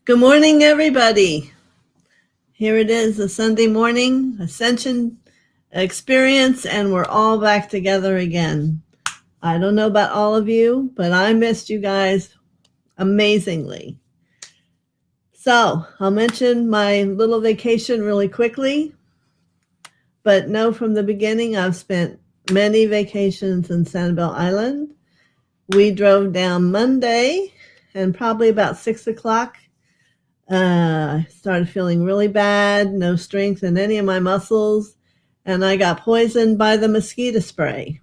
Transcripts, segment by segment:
Good morning, everybody. Here it is, a Sunday morning Ascension experience, and we're all back together again. I don't know about all of you, but I missed you guys amazingly. So I'll mention my little vacation really quickly, but know from the beginning I've spent many vacations in Sanibel Island. We drove down Monday, and probably about 6 o'clock, I started feeling really bad, no strength in any of my muscles, and I got poisoned by the mosquito spray.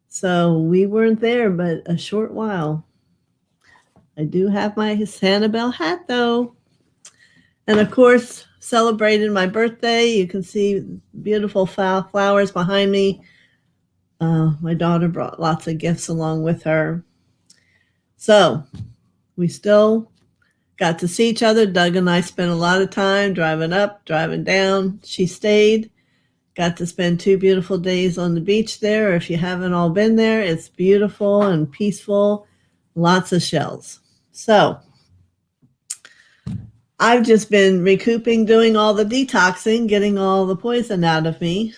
So we weren't there but a short while. I do have my Sanibel hat, though. And of course, celebrated my birthday. You can see beautiful flowers behind me. My daughter brought lots of gifts along with her. So we still got to see each other. Doug and I spent a lot of time driving up, driving down. She stayed. Got to spend 2 beautiful days on the beach there. If you haven't all been there, it's beautiful and peaceful. Lots of shells. So I've just been recouping, doing all the detoxing, getting all the poison out of me.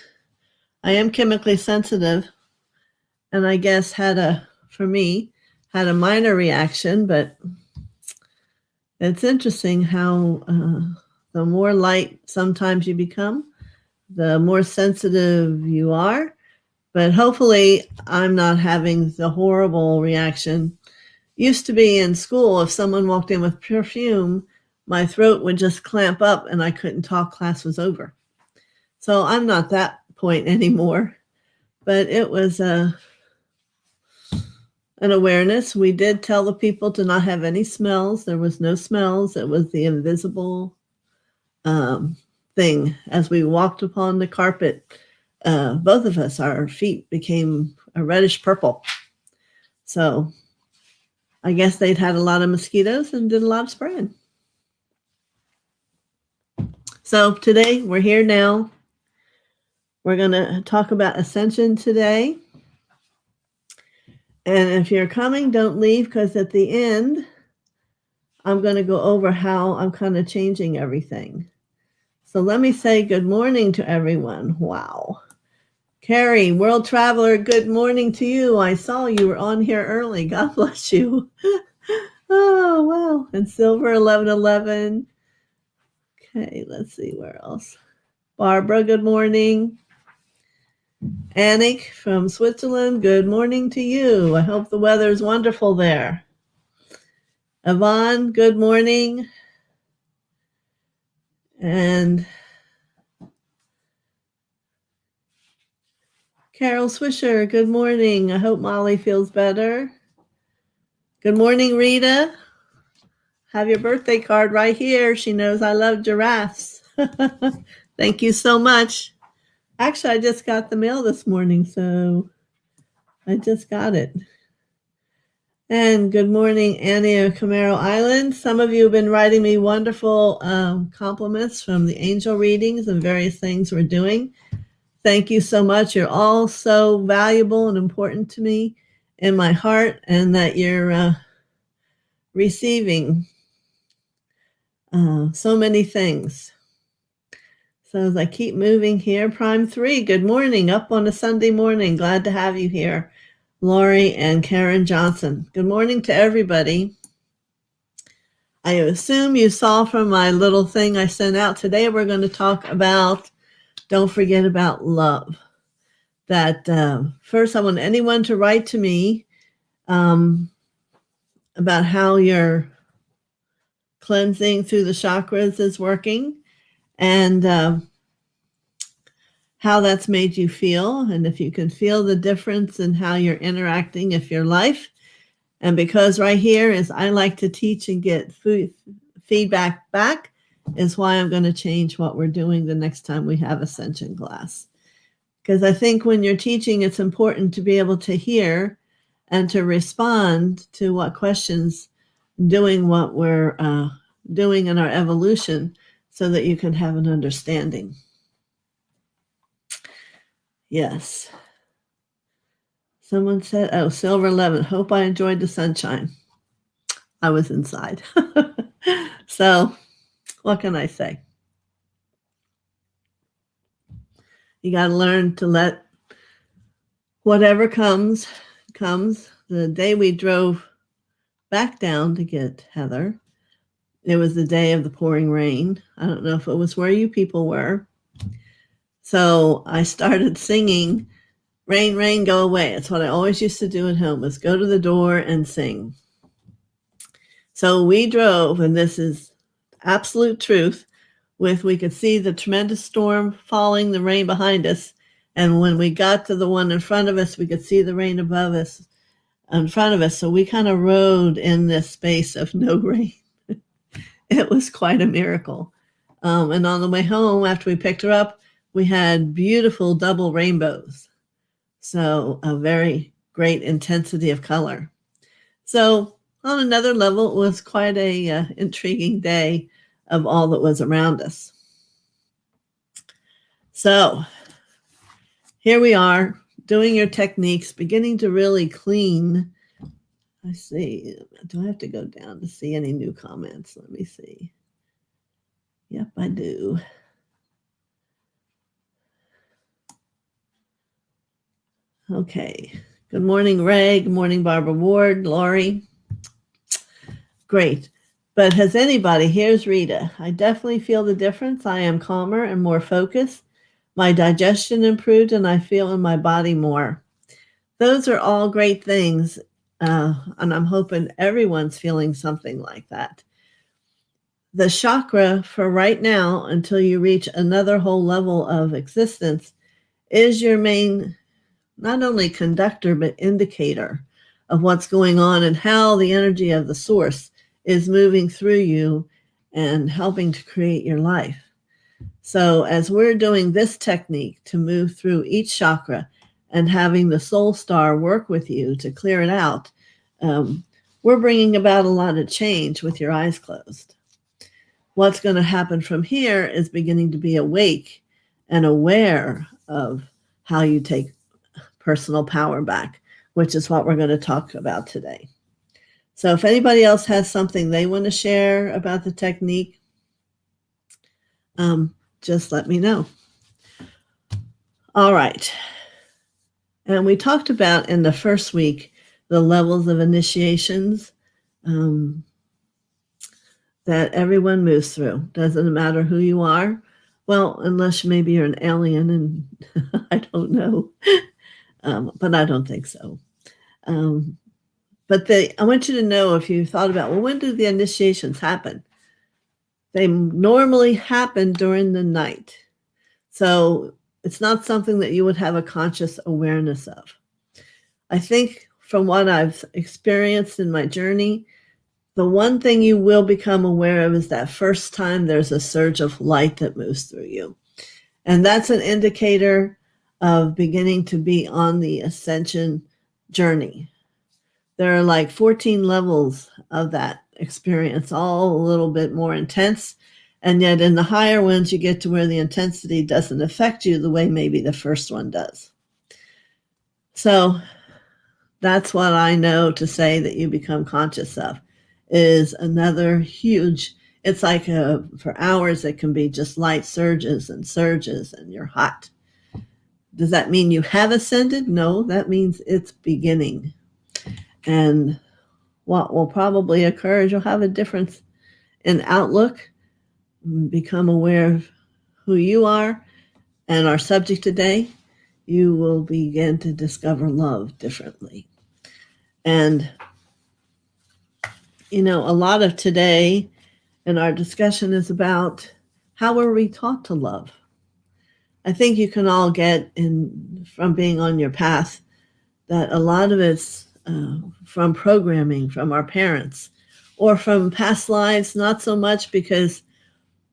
I am chemically sensitive, and I guess had a minor reaction, but it's interesting how the more light sometimes you become, the more sensitive you are. But hopefully I'm not having the horrible reaction. Used to be in school, if someone walked in with perfume, my throat would just clamp up and I couldn't talk, class was over. So I'm not that point anymore. But it was an awareness. We did tell the people to not have any smells. There was no smells. It was the invisible thing. As we walked upon the carpet, both of us, our feet became a reddish purple. So I guess they'd had a lot of mosquitoes and did a lot of spraying. So today we're here now. We're going to talk about Ascension today. And if you're coming, don't leave, because at the end, I'm going to go over how I'm kind of changing everything. So let me say good morning to everyone. Wow. Carrie, world traveler, good morning to you. I saw you were on here early. God bless you. Oh, wow. And Silver 1111. Okay, let's see where else. Barbara, good morning. Annick from Switzerland, good morning to you. I hope the weather's wonderful there. Yvonne, good morning. And Carol Swisher, good morning. I hope Molly feels better. Good morning, Rita. Have your birthday card right here. She knows I love giraffes. Thank you so much. Actually, I just got the mail this morning, so I just got it. And good morning, Annie of Camaro Island. Some of you have been writing me wonderful compliments from the angel readings and various things we're doing. Thank you so much. You're all so valuable and important to me in my heart, and that you're receiving so many things. So as I keep moving here, Prime 3, good morning, up on a Sunday morning. Glad to have you here. Lori and Karen Johnson. Good morning to everybody. I assume you saw from my little thing I sent out today, we're going to talk about, don't forget about love. That first, I want anyone to write to me about how your cleansing through the chakras is working, and how that's made you feel, and if you can feel the difference in how you're interacting with your life. And because right here is I like to teach and get feedback back, is why I'm going to change what we're doing the next time we have Ascension class. Because I think when you're teaching, it's important to be able to hear and to respond to what questions, doing what we're doing in our evolution, so that you can have an understanding. Yes. Someone said, oh, Silver 11, hope I enjoyed the sunshine. I was inside. So what can I say? You got to learn to let whatever comes. The day we drove back down to get Heather, it was the day of the pouring rain. I don't know if it was where you people were. So I started singing, "Rain, rain, go away." It's what I always used to do at home, was go to the door and sing. So we drove, and this is absolute truth, we could see the tremendous storm falling, the rain behind us. And when we got to the one in front of us, we could see the rain above us, in front of us. So we kind of rode in this space of no rain. It was quite a miracle. And on the way home, after we picked her up, we had beautiful double rainbows. So a very great intensity of color. So on another level, it was quite a intriguing day of all that was around us. So here we are doing your techniques, beginning to really clean. I see. Do I have to go down to see any new comments? Let me see. Yep, I do. Okay. Good morning, Ray. Good morning, Barbara Ward, Laurie. Great. But has anybody, here's Rita. I definitely feel the difference. I am calmer and more focused. My digestion improved and I feel in my body more. Those are all great things. And I'm hoping everyone's feeling something like that. The chakra for right now, until you reach another whole level of existence, is your main, not only conductor, but indicator of what's going on and how the energy of the source is moving through you and helping to create your life. So as we're doing this technique to move through each chakra and having the soul star work with you to clear it out, we're bringing about a lot of change with your eyes closed. What's going to happen from here is beginning to be awake and aware of how you take personal power back, which is what we're going to talk about today. So if anybody else has something they want to share about the technique, just let me know. All right. And we talked about in the first week the levels of initiations that everyone moves through. Doesn't matter who you are. Well, unless maybe you're an alien and I don't know. But I don't think so. But I want you to know, if you thought about, well, when do the initiations happen? They normally happen during the night. So it's not something that you would have a conscious awareness of. I think from what I've experienced in my journey, the one thing you will become aware of is that first time there's a surge of light that moves through you. And that's an indicator of beginning to be on the ascension journey. There are like 14 levels of that experience, all a little bit more intense. And yet in the higher ones, you get to where the intensity doesn't affect you the way maybe the first one does. So that's what I know to say that you become conscious of, is another huge, it's like for hours, it can be just light surges and you're hot. Does that mean you have ascended? No, that means it's beginning. And what will probably occur is you'll have a difference in outlook, become aware of who you are and our subject today. You will begin to discover love differently. And, a lot of today in our discussion is about how were we taught to love? I think you can all get from being on your path that a lot of it's from programming from our parents or from past lives, not so much, because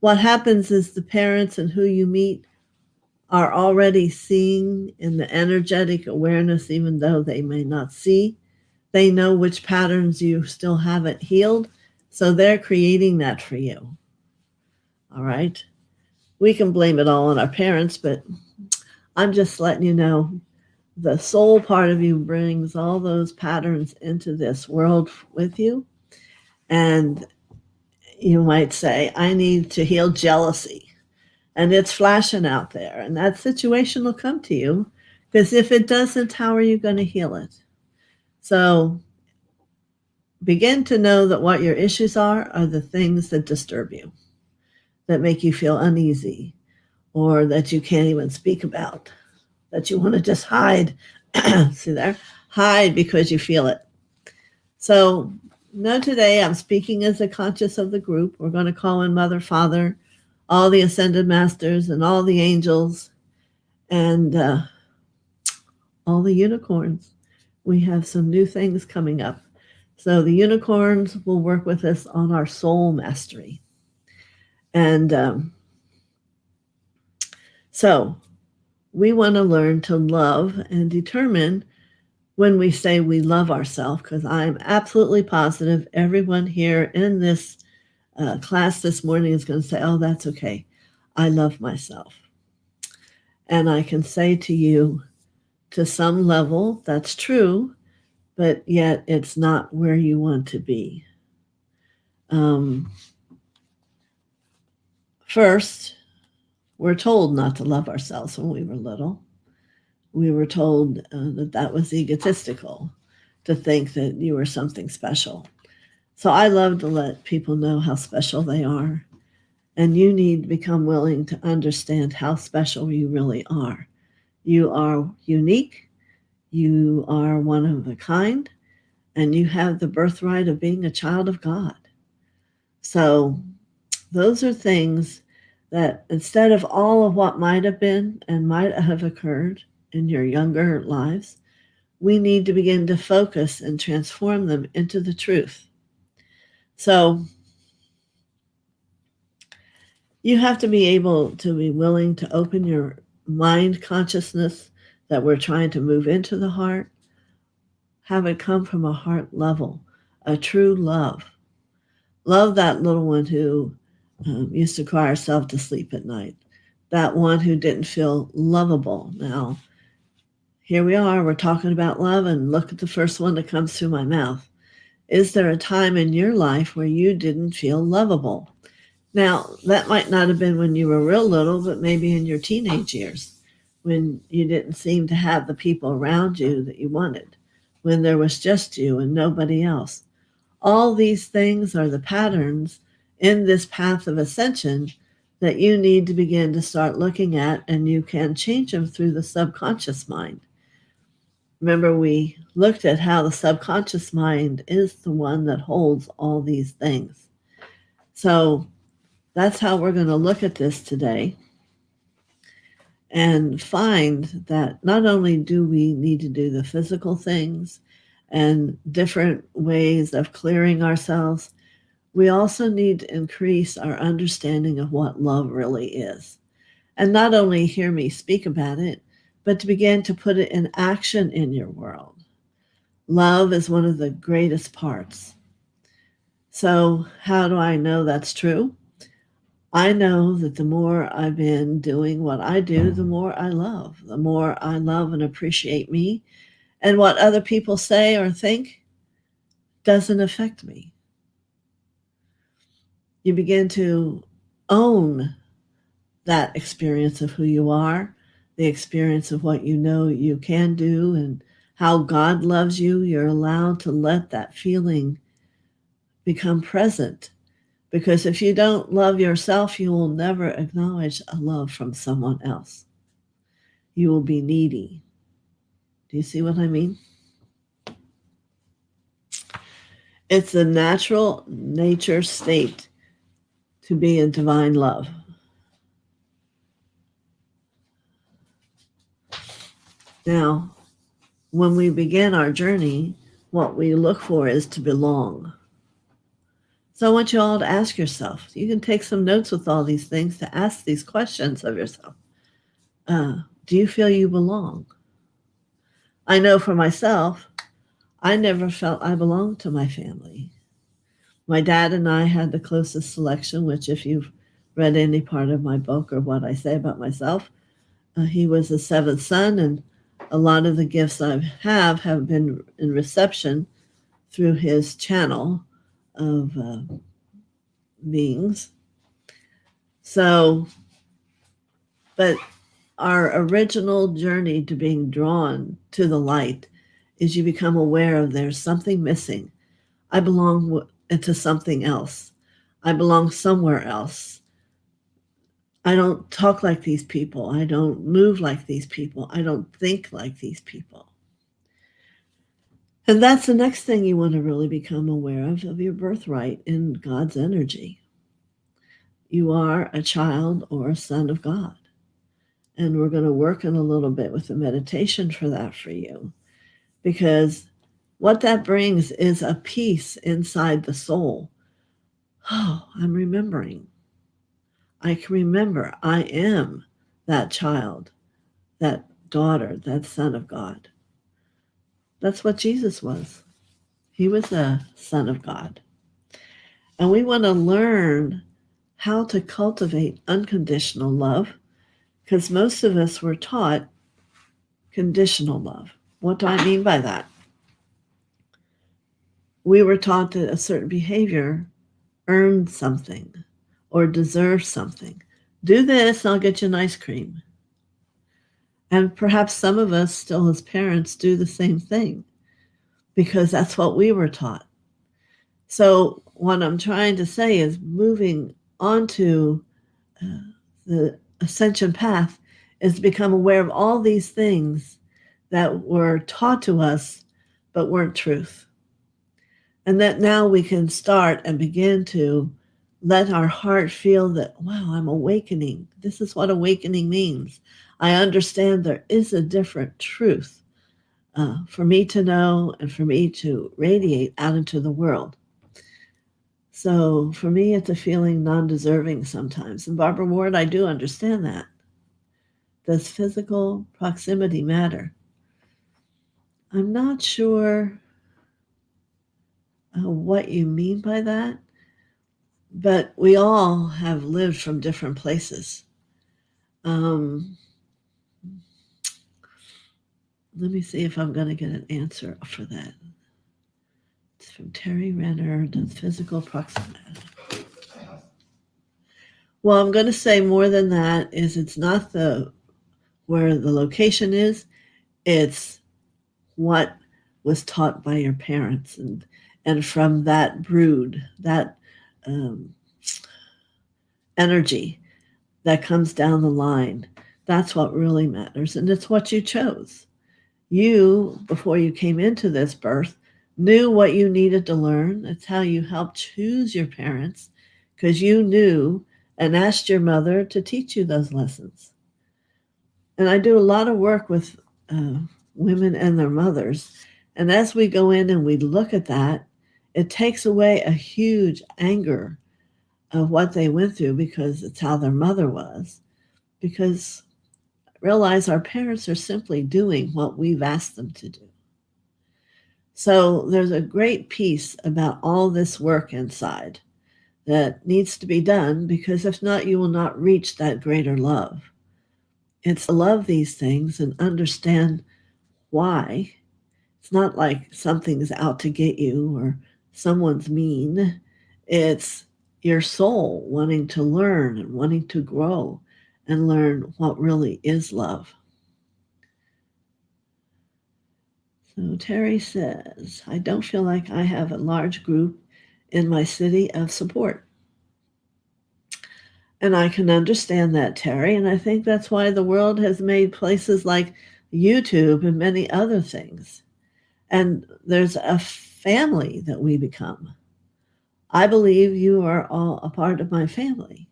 what happens is the parents and who you meet are already seeing in the energetic awareness, even though they may not see. They know which patterns you still haven't healed, so they're creating that for you. All right? We can blame it all on our parents, but I'm just letting you know the soul part of you brings all those patterns into this world with you. And you might say, I need to heal jealousy. And it's flashing out there. And that situation will come to you, because if it doesn't, how are you going to heal it? So begin to know that what your issues are the things that disturb you, that make you feel uneasy, or that you can't even speak about, that you want to just hide. See there? Hide because you feel it. So know today I'm speaking as a conscious of the group. We're going to call in Mother, Father, all the ascended masters and all the angels and all the unicorns. We have some new things coming up. So the unicorns will work with us on our soul mastery. And so we want to learn to love and determine when we say we love ourselves, because I'm absolutely positive everyone here in this class this morning is going to say, oh, that's okay. I love myself. And I can say to you, to some level, that's true, but yet it's not where you want to be. First, we're told not to love ourselves when we were little. We were told that was egotistical, to think that you were something special. So I love to let people know how special they are. And you need to become willing to understand how special you really are. You are unique. You are one of a kind. And you have the birthright of being a child of God. So those are things that instead of all of what might have been and might have occurred in your younger lives, we need to begin to focus and transform them into the truth. So you have to be able to be willing to open your mind consciousness that we're trying to move into the heart, have it come from a heart level, a true love. Love that little one who used to cry herself to sleep at night, that one who didn't feel lovable. Now, here we are, we're talking about love, and look at the first one that comes through my mouth. Is there a time in your life where you didn't feel lovable? Now, that might not have been when you were real little, but maybe in your teenage years, when you didn't seem to have the people around you that you wanted, when there was just you and nobody else. All these things are the patterns in this path of ascension that you need to begin to start looking at, and you can change them through the subconscious mind. Remember, we looked at how the subconscious mind is the one that holds all these things. So that's how we're going to look at this today and find that not only do we need to do the physical things and different ways of clearing ourselves, we also need to increase our understanding of what love really is. And not only hear me speak about it, but to begin to put it in action in your world. Love is one of the greatest parts. So how do I know that's true? I know that the more I've been doing what I do, the more I love. The more I love and appreciate me. And what other people say or think doesn't affect me. You begin to own that experience of who you are, the experience of what you know you can do, and how God loves you. You're allowed to let that feeling become present. Because if you don't love yourself, you will never acknowledge a love from someone else. You will be needy. Do you see what I mean? It's a natural nature state to be in divine love. Now, when we begin our journey, what we look for is to belong. So I want you all to ask yourself. You can take some notes with all these things to ask these questions of yourself. Do you feel you belong? I know for myself, I never felt I belonged to my family. My dad and I had the closest selection, which if you've read any part of my book or what I say about myself, he was the seventh son, and a lot of the gifts I have been in reception through his channel of beings. So, but our original journey to being drawn to the light is you become aware of there's something missing. I belong to something else. I belong somewhere else. I don't talk like these people. I don't move like these people. I don't think like these people. And that's the next thing you want to really become aware of your birthright in God's energy. You are a child or a son of God. And we're going to work in a little bit with the meditation for that for you. Because what that brings is a peace inside the soul. Oh, I'm remembering. I can remember I am that child, that daughter, that son of God. That's what Jesus was. He was a son of God. And we want to learn how to cultivate unconditional love, because most of us were taught conditional love. What do I mean by that? We were taught that a certain behavior earned something or deserves something. Do this, and I'll get you an ice cream. And perhaps some of us still as parents do the same thing because that's what we were taught. So what I'm trying to say is moving onto the ascension path is to become aware of all these things that were taught to us but weren't truth. And that now we can start and begin to let our heart feel that, wow, I'm awakening. This is what awakening means. I understand there is a different truth for me to know and for me to radiate out into the world. So for me, it's a feeling non-deserving sometimes. And Barbara Ward, I do understand that. Does physical proximity matter? I'm not sure what you mean by that, but we all have lived from different places. Let me see if I'm going to get an answer for that. It's from Terry Renner. Does physical proximity? Well, I'm going to say more than that is it's not where the location is. It's what was taught by your parents and from that brood, that energy that comes down the line. That's what really matters. And it's what you chose. You, before you came into this birth, knew what you needed to learn. It's how you helped choose your parents because you knew and asked your mother to teach you those lessons. And I do a lot of work with women and their mothers. And as we go in and we look at that, it takes away a huge anger of what they went through because it's how their mother was. Because realize our parents are simply doing what we've asked them to do. So there's a great piece about all this work inside that needs to be done because if not, you will not reach that greater love. It's to love these things and understand why. It's not like something's out to get you or someone's mean. It's your soul wanting to learn and wanting to grow and learn what really is love. So Terry says, I don't feel like I have a large group in my city of support. And I can understand that, Terry, and I think that's why the world has made places like YouTube and many other things. And there's a family that we become. I believe you are all a part of my family.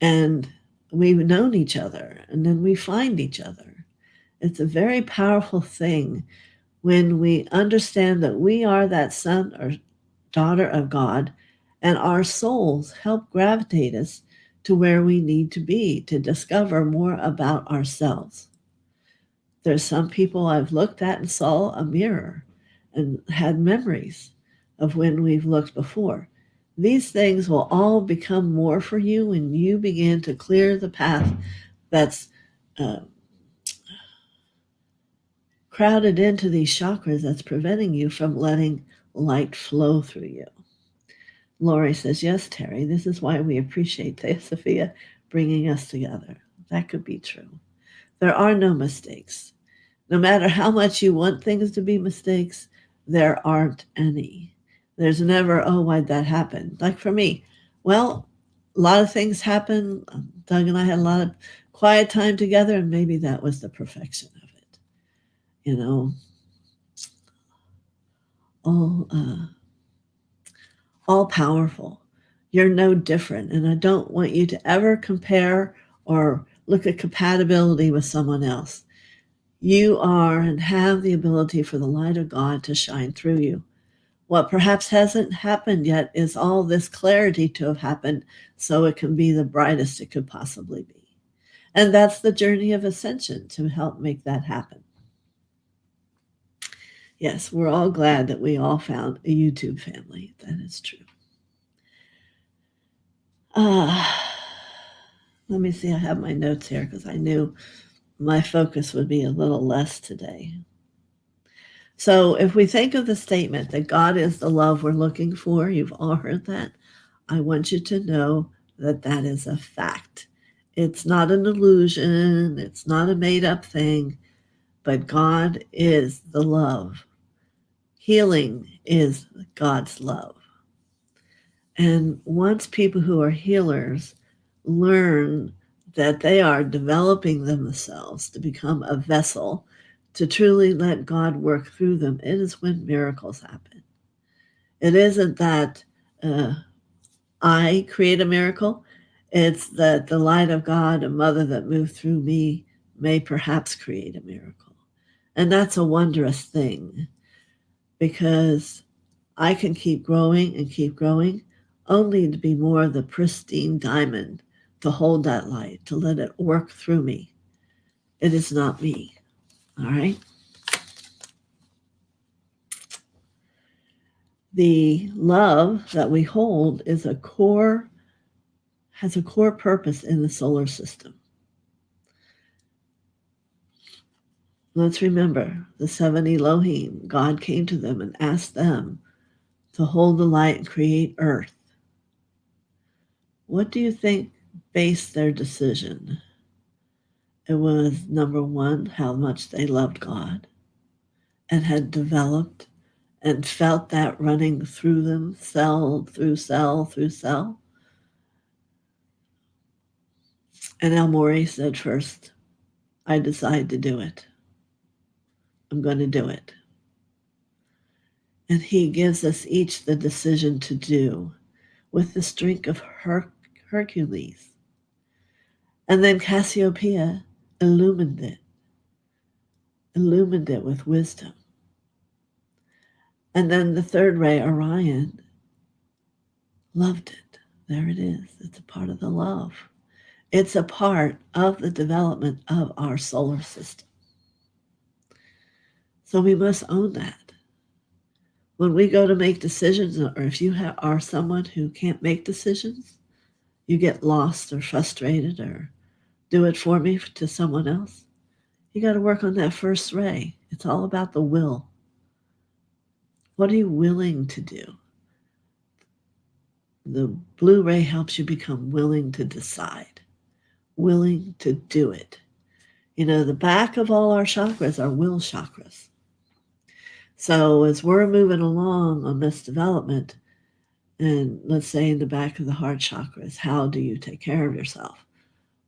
And we've known each other, and then we find each other. It's a very powerful thing when we understand that we are that son or daughter of God, and our souls help gravitate us to where we need to be to discover more about ourselves. There's some people I've looked at and saw a mirror and had memories of when we've looked before. These things will all become more for you when you begin to clear the path that's crowded into these chakras that's preventing you from letting light flow through you. Lori says, yes, Terry, this is why we appreciate TheoSophia bringing us together. That could be true. There are no mistakes. No matter how much you want things to be mistakes, there aren't any. There's never, oh, why'd that happen? Like for me, well, a lot of things happen. Doug and I had a lot of quiet time together, and maybe that was the perfection of it. You know, all powerful. You're no different. And I don't want you to ever compare or look at compatibility with someone else. You are and have the ability for the light of God to shine through you. What perhaps hasn't happened yet is all this clarity to have happened so it can be the brightest it could possibly be. And that's the journey of ascension, to help make that happen. Yes, we're all glad that we all found a YouTube family. That is true. Let me see. I have my notes here because I knew my focus would be a little less today. So if we think of the statement that God is the love we're looking for, you've all heard that. I want you to know that that is a fact. It's not an illusion. It's not a made-up thing, but God is the love. Healing is God's love. And once people who are healers learn that they are developing themselves to become a vessel, to truly let God work through them, it is when miracles happen. It isn't that I create a miracle. It's that the light of God, a mother that moved through me, may perhaps create a miracle. And that's a wondrous thing, because I can keep growing and keep growing, only to be more of the pristine diamond, to hold that light, to let it work through me. It is not me. All right? The love that we hold has a core purpose in the solar system. Let's remember the 7 Elohim. God came to them and asked them to hold the light and create Earth. What do you think based their decision? It was, number one, how much they loved God and had developed and felt that running through them, cell through cell through cell. And El Morey said, first, I decide to do it. I'm going to do it. And he gives us each the decision to do with the strength of Hercules. And then Cassiopeia illumined it with wisdom. And then the third ray, Orion, loved it. There it is. It's a part of the love. It's a part of the development of our solar system. So we must own that. When we go to make decisions, or if you are someone who can't make decisions, you get lost or frustrated or do it for me to someone else, you got to work on that first ray. It's all about the will. What are you willing to do? The blue ray helps you become willing to decide, willing to do it. You know, the back of all our chakras are will chakras. So as we're moving along on this development, and let's say in the back of the heart chakras, how do you take care of yourself?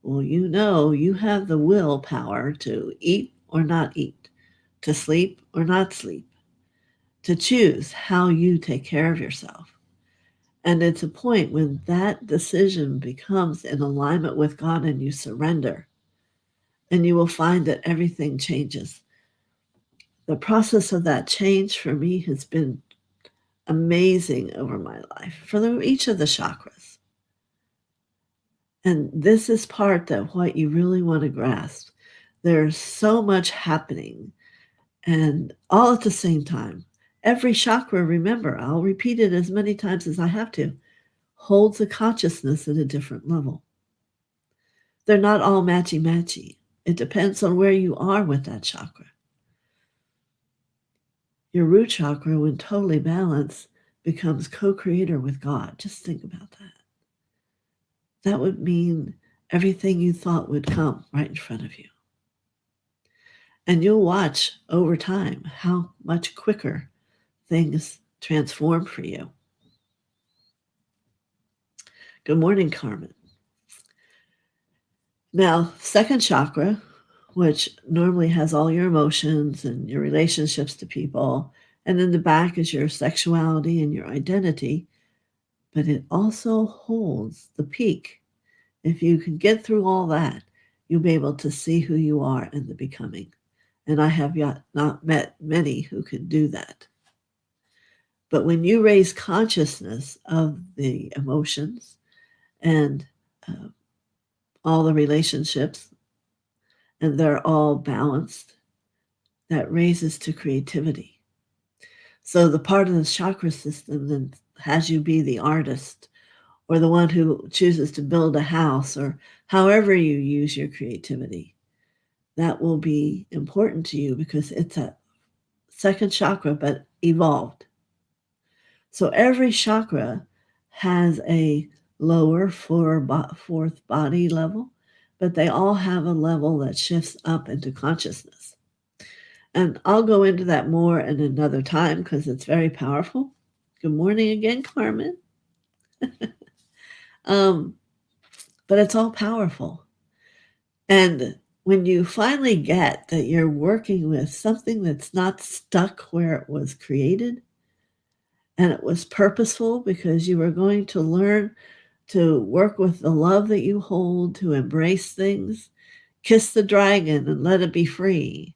Well, you know you have the willpower to eat or not eat, to sleep or not sleep, to choose how you take care of yourself. And it's a point when that decision becomes in alignment with God and you surrender, and you will find that everything changes. The process of that change for me has been amazing over my life for each of the chakras. And this is part that what you really want to grasp. There's so much happening, and all at the same time. Every chakra, remember, I'll repeat it as many times as I have to, holds a consciousness at a different level. They're not all matchy-matchy. It depends on where you are with that chakra. Your root chakra, when totally balanced, becomes co-creator with God. Just think about that. That would mean everything you thought would come right in front of you. And you'll watch over time how much quicker things transform for you. Good morning, Carmen. Now, second chakra, which normally has all your emotions and your relationships to people, and in the back is your sexuality and your identity, but it also holds the peak. If you can get through all that, you'll be able to see who you are in the becoming. And I have yet not met many who can do that. But when you raise consciousness of the emotions and all the relationships, and they're all balanced, that raises to creativity. So the part of the chakra system that has you be the artist or the one who chooses to build a house or however you use your creativity, that will be important to you because it's a second chakra, but evolved. So every chakra has a lower fourth body level, but they all have a level that shifts up into consciousness. And I'll go into that more in another time because it's very powerful. Good morning again, Carmen. But it's all powerful. And when you finally get that you're working with something that's not stuck where it was created, and it was purposeful because you were going to learn to work with the love that you hold, to embrace things, kiss the dragon and let it be free.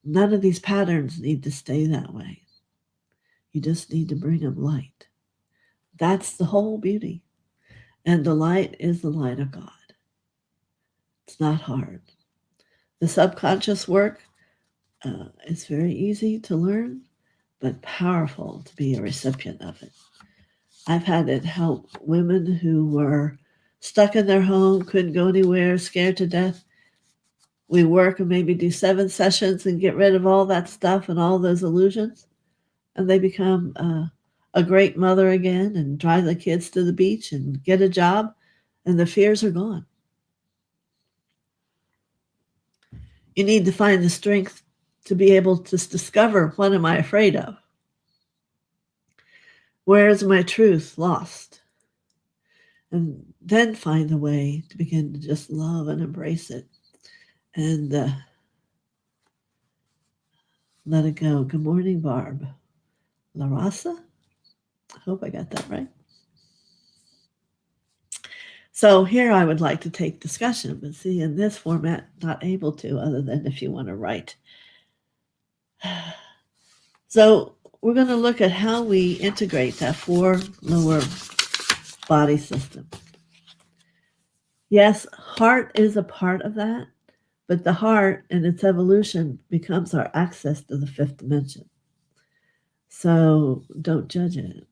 None of these patterns need to stay that way. You just need to bring them light. That's the whole beauty. And the light is the light of God. It's not hard. The subconscious work is very easy to learn, but powerful to be a recipient of it. I've had it help women who were stuck in their home, couldn't go anywhere, scared to death. We work and maybe do 7 sessions and get rid of all that stuff and all those illusions. And they become a great mother again and drive the kids to the beach and get a job, and the fears are gone. You need to find the strength to be able to discover, what am I afraid of? Where is my truth lost? And then find a way to begin to just love and embrace it and let it go. Good morning, Barb. LaRasa? I hope I got that right. So here I would like to take discussion, but see, in this format, not able to, other than if you want to write. So we're going to look at how we integrate that 4 lower body system. Yes, heart is a part of that, but the heart and its evolution becomes our access to the 5th dimension. So don't judge it,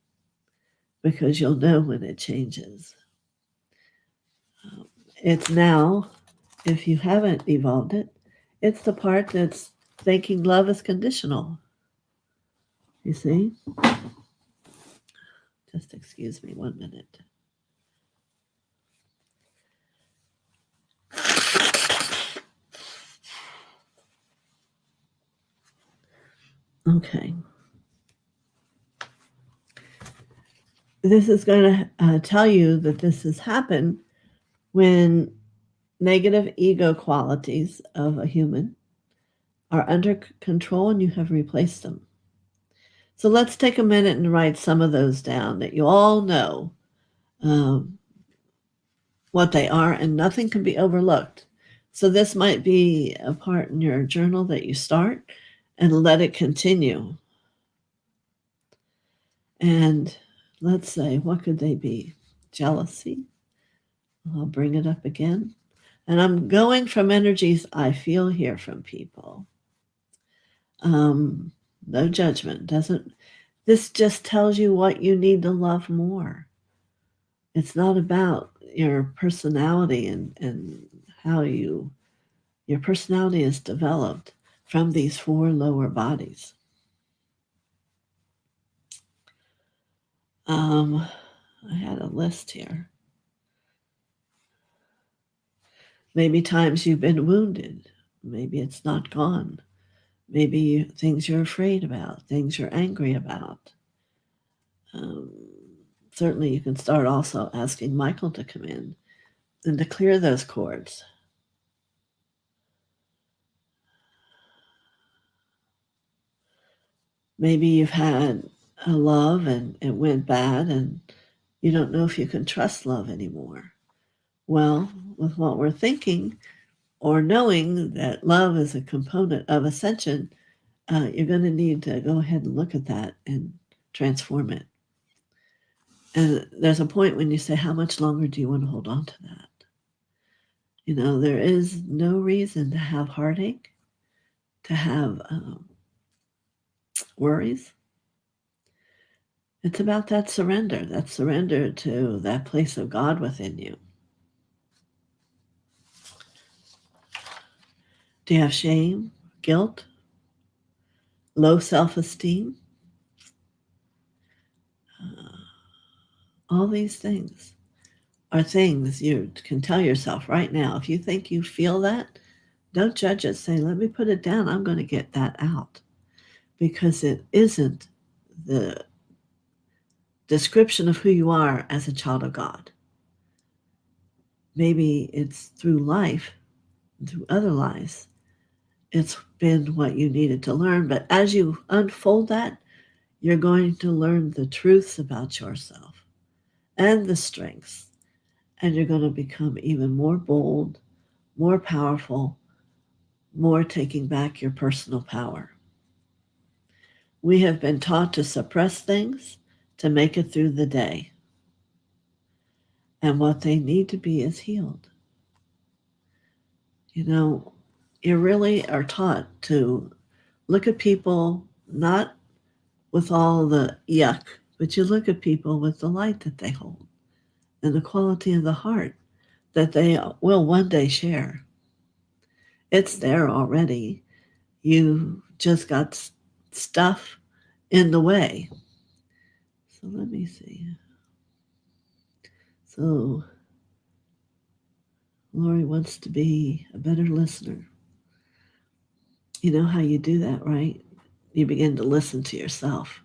because you'll know when it changes. It's now, if you haven't evolved it, it's the part that's thinking love is conditional. You see? Just excuse me 1 minute. Okay. This is going to tell you that this has happened when negative ego qualities of a human are under control and you have replaced them. So let's take a minute and write some of those down that you all know what they are, and nothing can be overlooked. So this might be a part in your journal that you start and let it continue. And let's say, what could they be? Jealousy. I'll bring it up again. And I'm going from energies I feel here from people. No judgment. This just tells you what you need to love more. It's not about your personality and how your personality is developed from these 4 lower bodies. I had a list here. Maybe times you've been wounded. Maybe it's not gone. Maybe things you're afraid about, things you're angry about. Certainly you can start also asking Michael to come in and to clear those cords. Maybe you've had a love and it went bad and you don't know if you can trust love anymore. Well, with what we're thinking or knowing that love is a component of ascension, you're going to need to go ahead and look at that and transform it. And there's a point when you say, how much longer do you want to hold on to that? You know, there is no reason to have heartache, to have worries. It's about that surrender to that place of God within you. Do you have shame, guilt, low self-esteem? All these things are things you can tell yourself right now. If you think you feel that, don't judge it. Say, let me put it down. I'm going to get that out. Because it isn't the description of who you are as a child of God. Maybe it's through life, through other lives, it's been what you needed to learn. But as you unfold that, you're going to learn the truths about yourself and the strengths. And you're going to become even more bold, more powerful, more taking back your personal power. We have been taught to suppress things to make it through the day. And what they need to be is healed. You know, you really are taught to look at people not with all the yuck, but you look at people with the light that they hold and the quality of the heart that they will one day share. It's there already. You just got stuff in the way. So let me see. So Lori wants to be a better listener. You know how you do that, right? You begin to listen to yourself.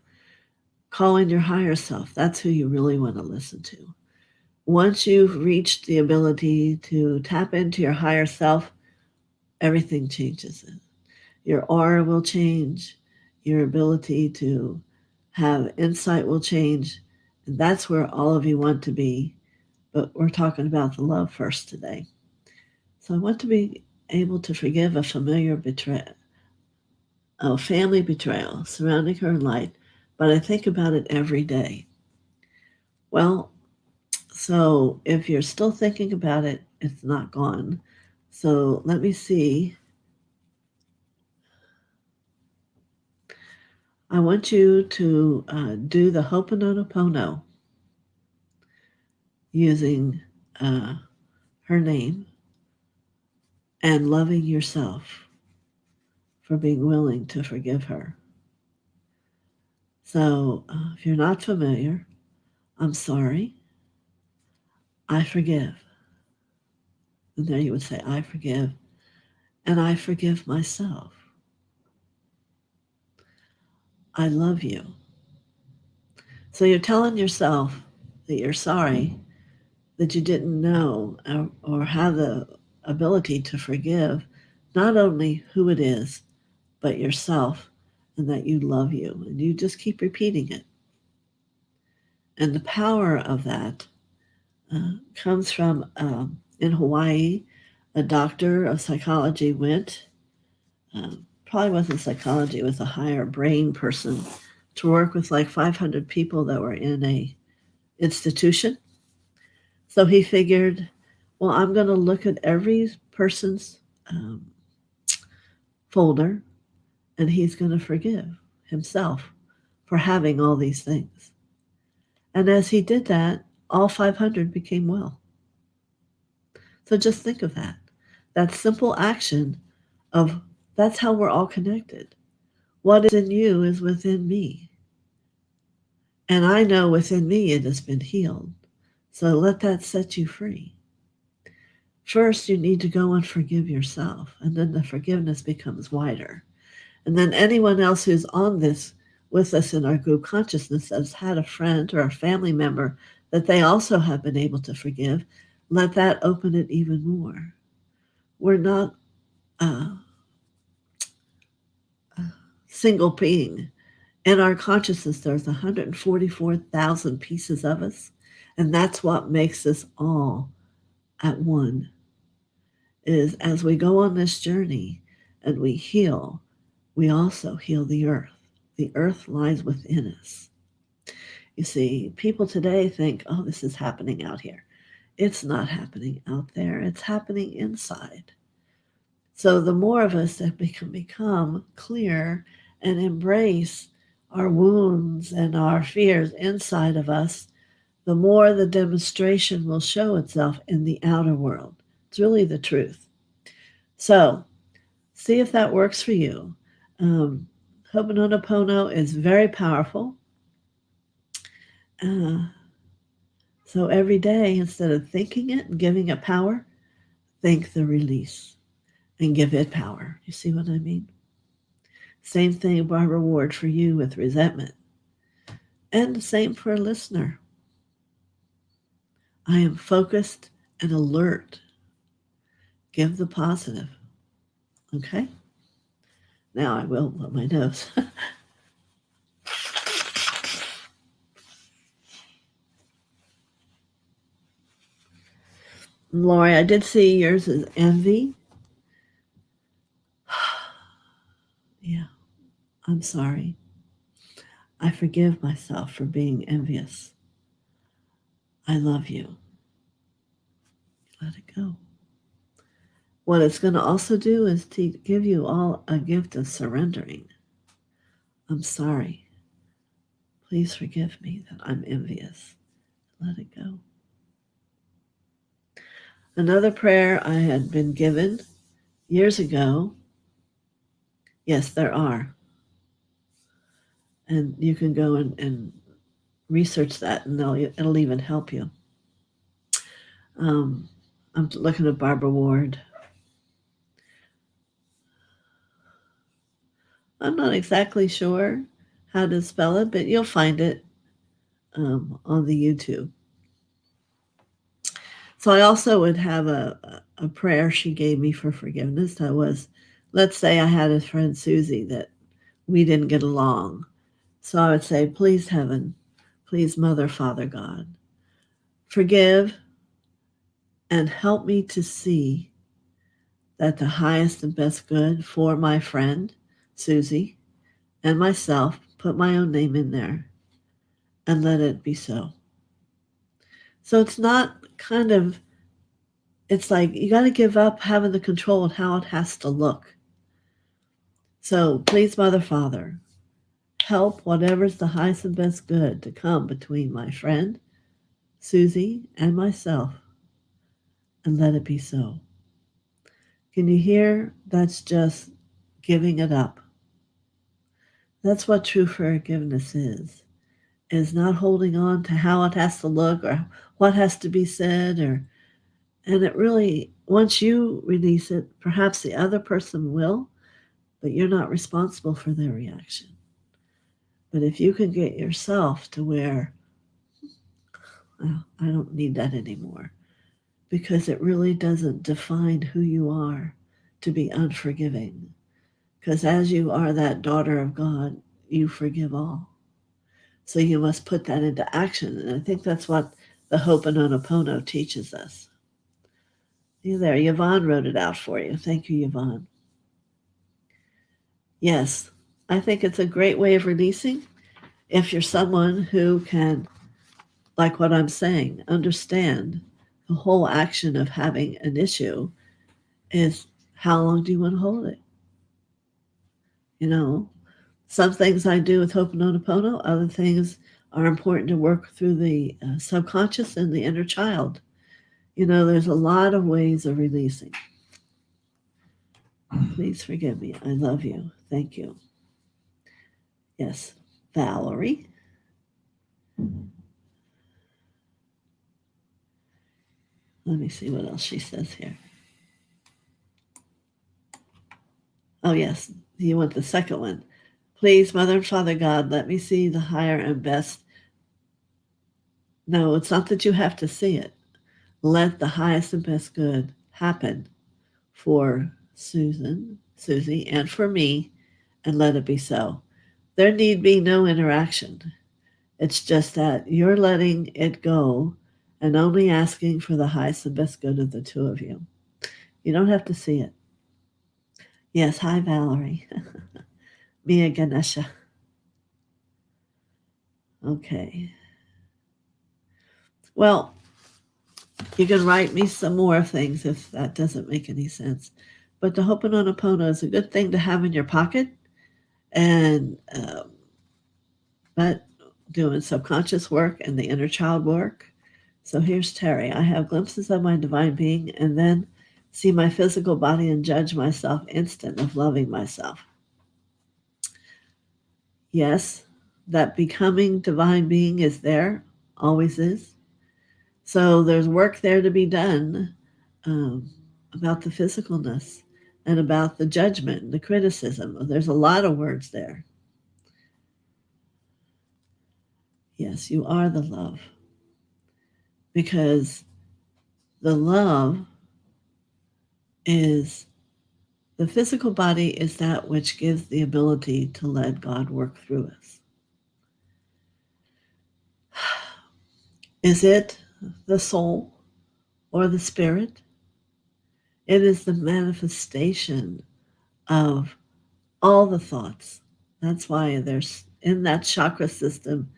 Call in your higher self. That's who you really want to listen to. Once you've reached the ability to tap into your higher self, everything changes. Your aura will change. Your ability to have insight will change. And that's where all of you want to be. But we're talking about the love first today. So I want to be able to forgive a familiar betrayal, a family betrayal surrounding her in light, but I think about it every day. Well, so if you're still thinking about it, it's not gone. So let me see. I want you to do the Ho'oponopono using her name and loving yourself for being willing to forgive her. So if you're not familiar, I'm sorry. I forgive. And there you would say, I forgive. And I forgive myself. I love you. So you're telling yourself that you're sorry, that you didn't know or have the ability to forgive not only who it is, but yourself, and that you love you. And you just keep repeating it. And the power of that comes from, in Hawaii, a doctor of psychology went, probably wasn't psychology, it was a higher brain person, to work with like 500 people that were in a institution. So he figured, well, I'm going to look at every person's folder, and he's going to forgive himself for having all these things. And as he did that, all 500 became well. So just think of that. That simple action of that's how we're all connected. What is in you is within me. And I know within me it has been healed. So let that set you free. First, you need to go and forgive yourself, and then the forgiveness becomes wider. And then anyone else who's on this with us in our group consciousness that has had a friend or a family member that they also have been able to forgive, let that open it even more. We're not a single being. In our consciousness, there's 144,000 pieces of us, and that's what makes us all at one. Is as we go on this journey and we heal, we also heal the earth. The earth lies within us. You see, people today think, oh, this is happening out here. It's not happening out there. It's happening inside. So the more of us that we can become clear and embrace our wounds and our fears inside of us, the more the demonstration will show itself in the outer world. It's really the truth. So see if that works for you. Ho'oponopono is very powerful. So every day, instead of thinking it and giving it power, think the release and give it power. You see what I mean? Same thing, Barbara Ward, for you with resentment. And the same for a listener. I am focused and alert. Give the positive. Okay? Now I will blow my nose. Lori, I did see yours is envy. Yeah, I'm sorry. I forgive myself for being envious. I love you. Let it go. What it's going to also do is to give you all a gift of surrendering. I'm sorry. Please forgive me that I'm envious. Let it go. Another prayer I had been given years ago. Yes, there are. And you can go and research that, and it'll even help you. I'm looking at Barbara Ward. I'm not exactly sure how to spell it, but you'll find it on the YouTube. So I also would have a prayer she gave me for forgiveness. That was, let's say I had a friend, Susie, that we didn't get along. So I would say, please, heaven, please, Mother, Father, God, forgive and help me to see that the highest and best good for my friend, Susie, and myself, put my own name in there, and let it be so. So it's not kind of, it's like you got to give up having the control of how it has to look. So please, Mother, Father, help whatever's the highest and best good to come between my friend, Susie, and myself, and let it be so. Can you hear? That's just giving it up. That's what true forgiveness is not holding on to how it has to look or what has to be said, and it really, once you release it, perhaps the other person will, but you're not responsible for their reaction. But if you can get yourself to where, well, I don't need that anymore, because it really doesn't define who you are to be unforgiving. Because as you are that daughter of God, you forgive all. So you must put that into action. And I think that's what the Ho'oponopono teaches us. You there, Yvonne wrote it out for you. Thank you, Yvonne. Yes, I think it's a great way of releasing if you're someone who can, like what I'm saying, understand the whole action of having an issue is how long do you want to hold it? You know, some things I do with Ho'oponopono, other things are important to work through the subconscious and the inner child. You know, there's a lot of ways of releasing. Please forgive me. I love you. Thank you. Yes, Valerie. Let me see what else she says here. Oh, yes, you want the second one. Please, Mother and Father God, let me see the higher and best. No, it's not that you have to see it. Let the highest and best good happen for Susie, and for me, and let it be so. There need be no interaction. It's just that you're letting it go and only asking for the highest and best good of the two of you. You don't have to see it. Yes, hi, Valerie. Mia Ganesha. Okay. Well, you can write me some more things if that doesn't make any sense. But the Ho'oponopono is a good thing to have in your pocket. And but doing subconscious work and the inner child work. So here's Terry. I have glimpses of my divine being and then see my physical body and judge myself instant of loving myself. Yes, that becoming divine being is there, always is. So there's work there to be done about the physicalness and about the judgment and the criticism. There's a lot of words there. Yes, you are the love. Because the love is the physical body is that which gives the ability to let God work through us. Is it the soul or the spirit? It is the manifestation of all the thoughts. That's why there's in that chakra system,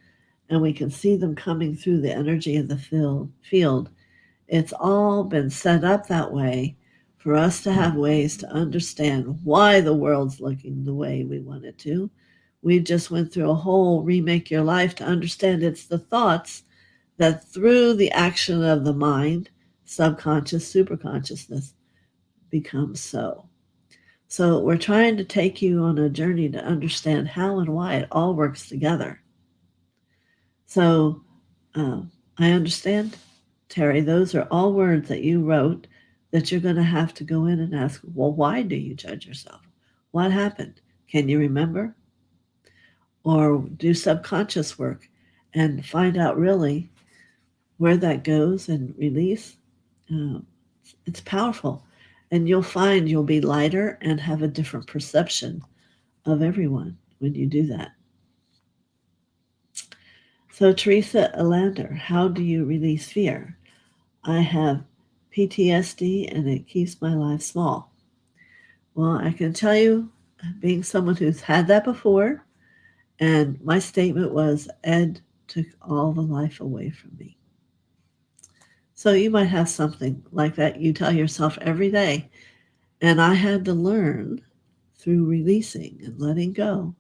and we can see them coming through the energy of the field. It's all been set up that way for us to have ways to understand why the world's looking the way we want it to. We just went through a whole remake your life to understand it's the thoughts that through the action of the mind, subconscious, superconsciousness, becomes so. So we're trying to take you on a journey to understand how and why it all works together. So I understand, Terry, those are all words that you wrote that you're going to have to go in and ask, well, why do you judge yourself? What happened? Can you remember? Or do subconscious work and find out really where that goes and release. It's powerful. And you'll find you'll be lighter and have a different perception of everyone when you do that. So, Teresa Alander, how do you release fear? I have PTSD and it keeps my life small. Well, I can tell you, being someone who's had that before, and my statement was, Ed took all the life away from me. So you might have something like that you tell yourself every day. And I had to learn through releasing and letting go.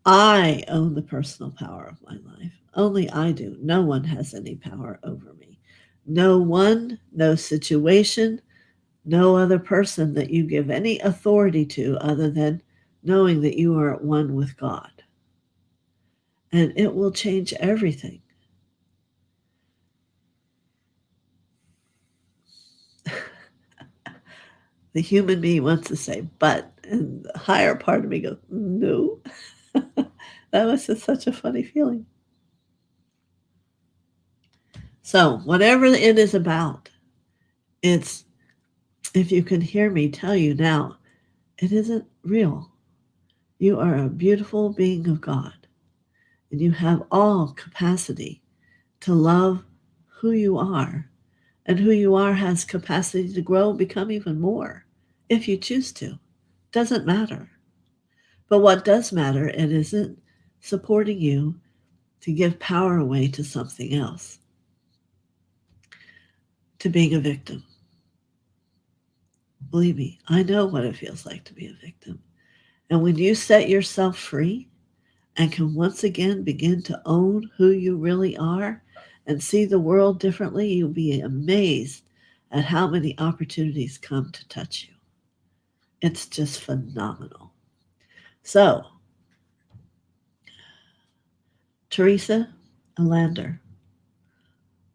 I own the personal power of my life. Only I do. No one has any power over me. No one, no situation, no other person that you give any authority to other than knowing that you are at one with God. And it will change everything. The human me wants to say, but, and the higher part of me goes, no. That was just such a funny feeling. So, whatever it is about, it's, if you can hear me tell you now, it isn't real. You are a beautiful being of God, and you have all capacity to love who you are, and who you are has capacity to grow and become even more if you choose to. Doesn't matter. But what does matter, it isn't supporting you to give power away to something else, to being a victim. Believe me, I know what it feels like to be a victim. And when you set yourself free and can once again begin to own who you really are and see the world differently, you'll be amazed at how many opportunities come to touch you. It's just phenomenal. So, Teresa Alander,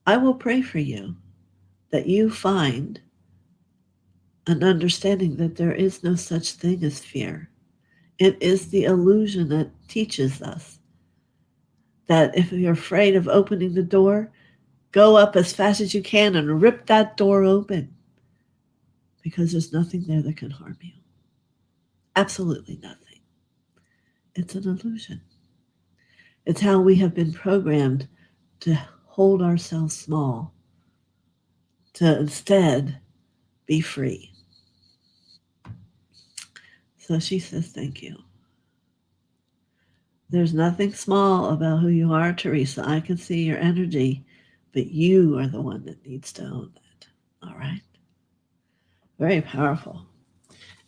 I will pray for you that you find an understanding that there is no such thing as fear. It is the illusion that teaches us that if you're afraid of opening the door, go up as fast as you can and rip that door open, because there's nothing there that can harm you. Absolutely nothing. It's an illusion. It's how we have been programmed to hold ourselves small, to instead be free. So she says, thank you. There's nothing small about who you are, Teresa. I can see your energy, but you are the one that needs to own that. All right? Very powerful.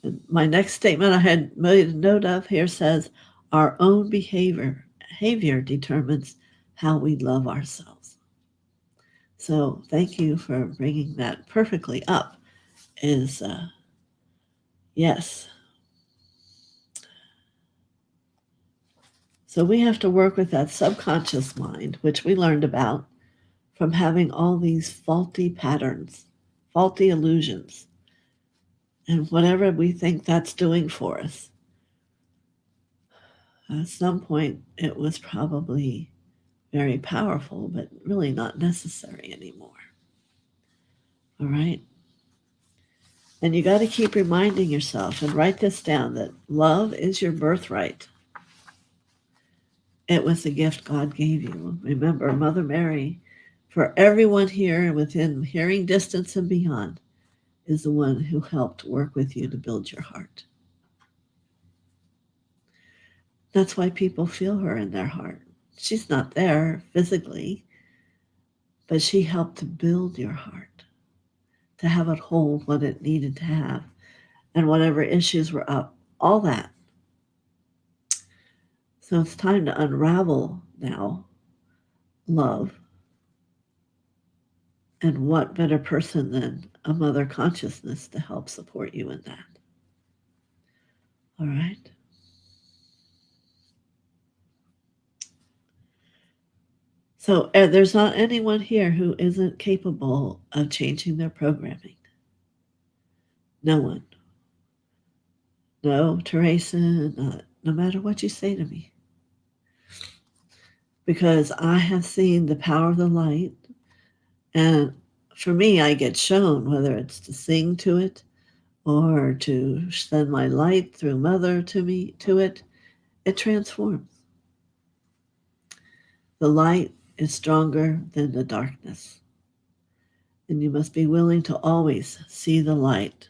And my next statement I had made a note of here says, our own behavior determines how we love ourselves. So thank you for bringing that perfectly up. Yes. So we have to work with that subconscious mind, which we learned about from having all these faulty patterns, faulty illusions, and whatever we think that's doing for us. At some point, it was probably very powerful, but really not necessary anymore. All right? And you got to keep reminding yourself and write this down that love is your birthright. It was the gift God gave you. Remember, Mother Mary, for everyone here within hearing distance and beyond, is the one who helped work with you to build your heart. That's why people feel her in their heart. She's not there physically, but she helped to build your heart, to have it hold what it needed to have, and whatever issues were up, all that. So it's time to unravel now love. And what better person than a mother consciousness to help support you in that? All right. So there's not anyone here who isn't capable of changing their programming. No one. No, Teresa, no matter what you say to me. Because I have seen the power of the light. And for me, I get shown, whether it's to sing to it or to send my light through Mother to me, to it, it transforms. The light is stronger than the darkness. And you must be willing to always see the light.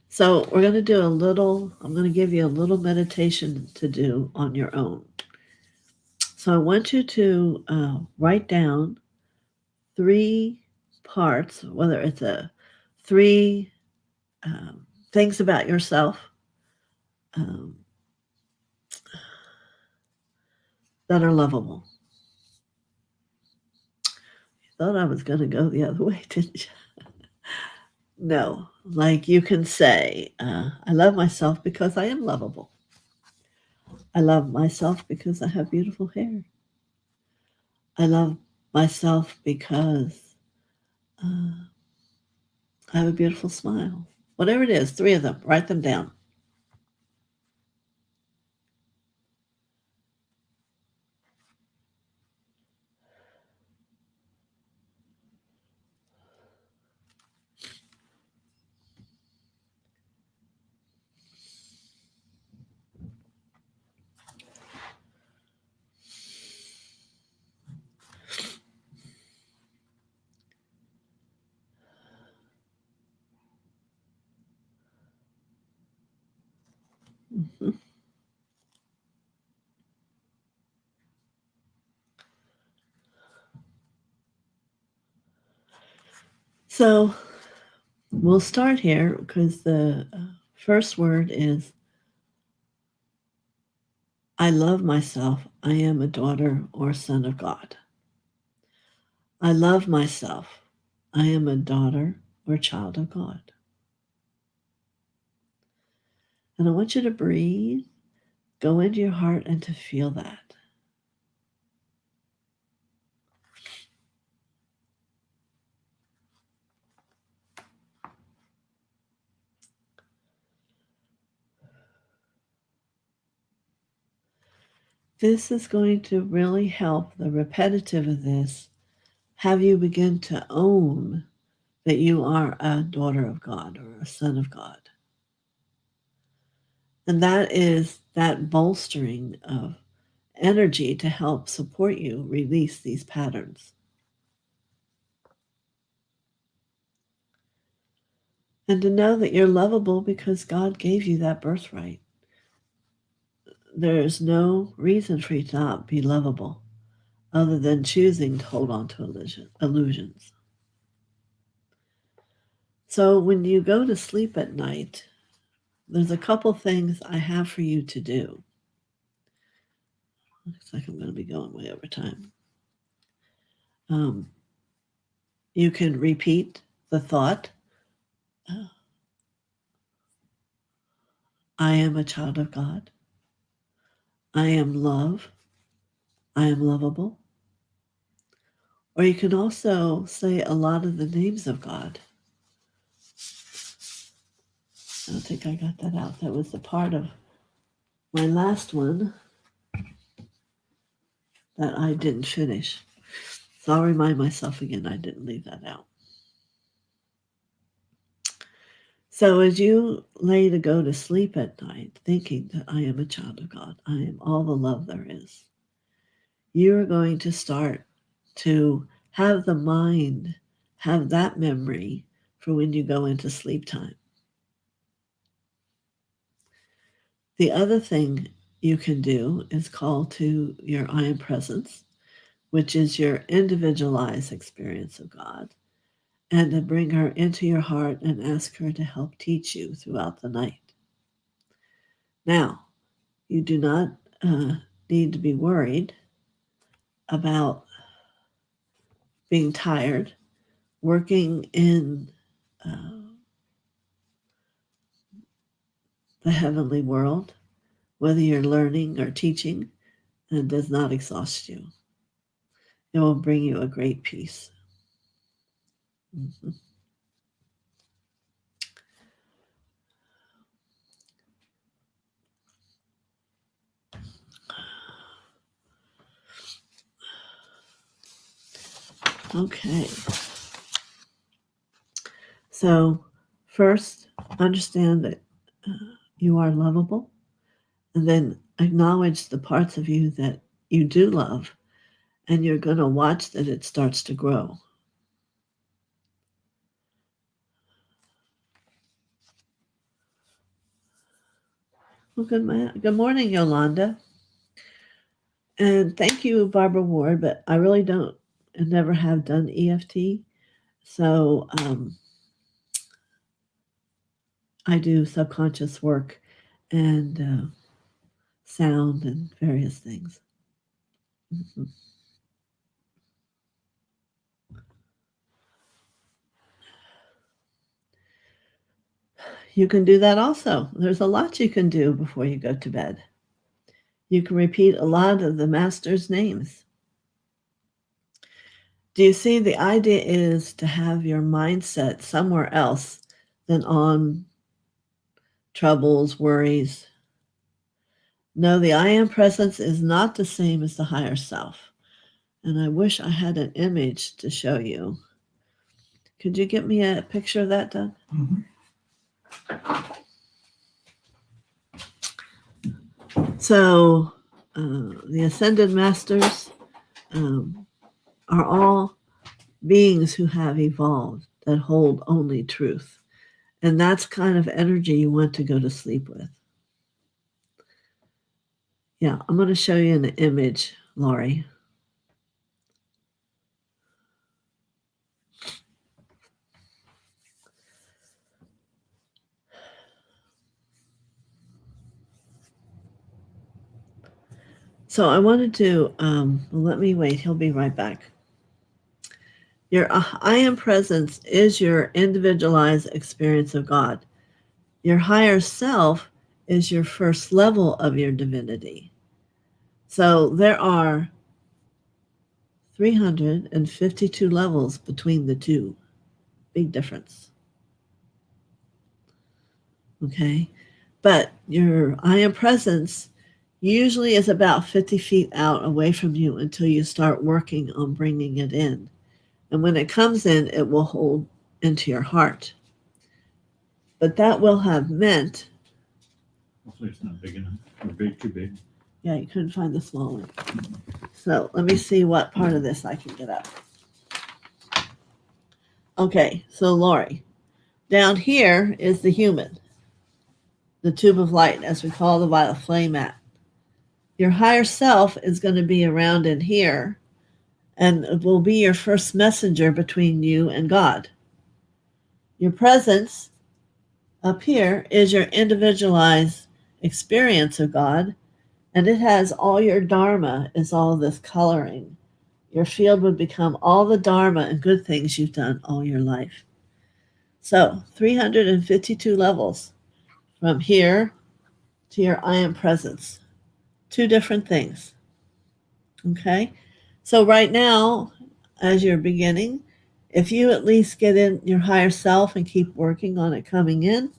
So we're going to do I'm going to give you a little meditation to do on your own. So I want you to write down 3 parts, whether it's three things about yourself that are lovable. You thought I was going to go the other way, didn't you? No, like you can say, I love myself because I am lovable. I love myself because I have beautiful hair. I love myself because I have a beautiful smile. Whatever it is, 3 of them, write them down. Mm-hmm. So we'll start here because the first word is I love myself. I am a daughter or son of God. I love myself. I am a daughter or child of God. And I want you to breathe, go into your heart, and to feel that. This is going to really help the repetitive of this, have you begin to own that you are a daughter of God or a son of God. And that is that bolstering of energy to help support you release these patterns. And to know that you're lovable because God gave you that birthright. There's no reason for you to not be lovable other than choosing to hold on to illusions. So when you go to sleep at night, there's a couple things I have for you to do. Looks like I'm going to be going way over time. You can repeat the thought, I am a child of God. I am love. I am lovable. Or you can also say a lot of the names of God. I don't think I got that out. That was a part of my last one that I didn't finish. So I'll remind myself again I didn't leave that out. So as you lay to go to sleep at night, thinking that I am a child of God, I am all the love there is, you're going to start to have the mind, have that memory for when you go into sleep time. The other thing you can do is call to your I am presence, which is your individualized experience of God, and to bring her into your heart and ask her to help teach you throughout the night. Now, you do not need to be worried about being tired, working in the heavenly world, whether you're learning or teaching, and does not exhaust you. It will bring you a great peace. Mm-hmm. Okay. So, first, understand that you are lovable, and then acknowledge the parts of you that you do love, and you're going to watch that it starts to grow. Well, good morning, Yolanda. And thank you, Barbara Ward, but I really don't and never have done EFT. So I do subconscious work and sound and various things. Mm-hmm. You can do that also. There's a lot you can do before you go to bed. You can repeat a lot of the master's names. Do you see, the idea is to have your mindset somewhere else than on troubles, worries. No, the I am presence is not the same as the higher self. And I wish I had an image to show you. Could you get me a picture of that, Doug? Mm-hmm. So the Ascended Masters are all beings who have evolved that hold only truth. And that's kind of energy you want to go to sleep with. Yeah, I'm going to show you an image, Laurie. So I wanted to, let me wait, he'll be right back. Your I am presence is your individualized experience of God. Your higher self is your first level of your divinity. So there are 352 levels between the two. Big difference. Okay? But your I am presence, usually is about 50 feet out away from you until you start working on bringing it in. And when it comes in, it will hold into your heart. But that will have meant... Hopefully it's not big enough or too big. Yeah, you couldn't find the small one. So let me see what part of this I can get up. Okay, so Lori, down here is the human, the tube of light, as we call the violet flame at. Your higher self is going to be around in here, and it will be your first messenger between you and God. Your presence up here is your individualized experience of God, and it has all your dharma, is all this coloring. Your field would become all the dharma and good things you've done all your life. So 352 levels from here to your I am presence. Two different things. Okay? So right now, as you're beginning, if you at least get in your higher self and keep working on it coming in,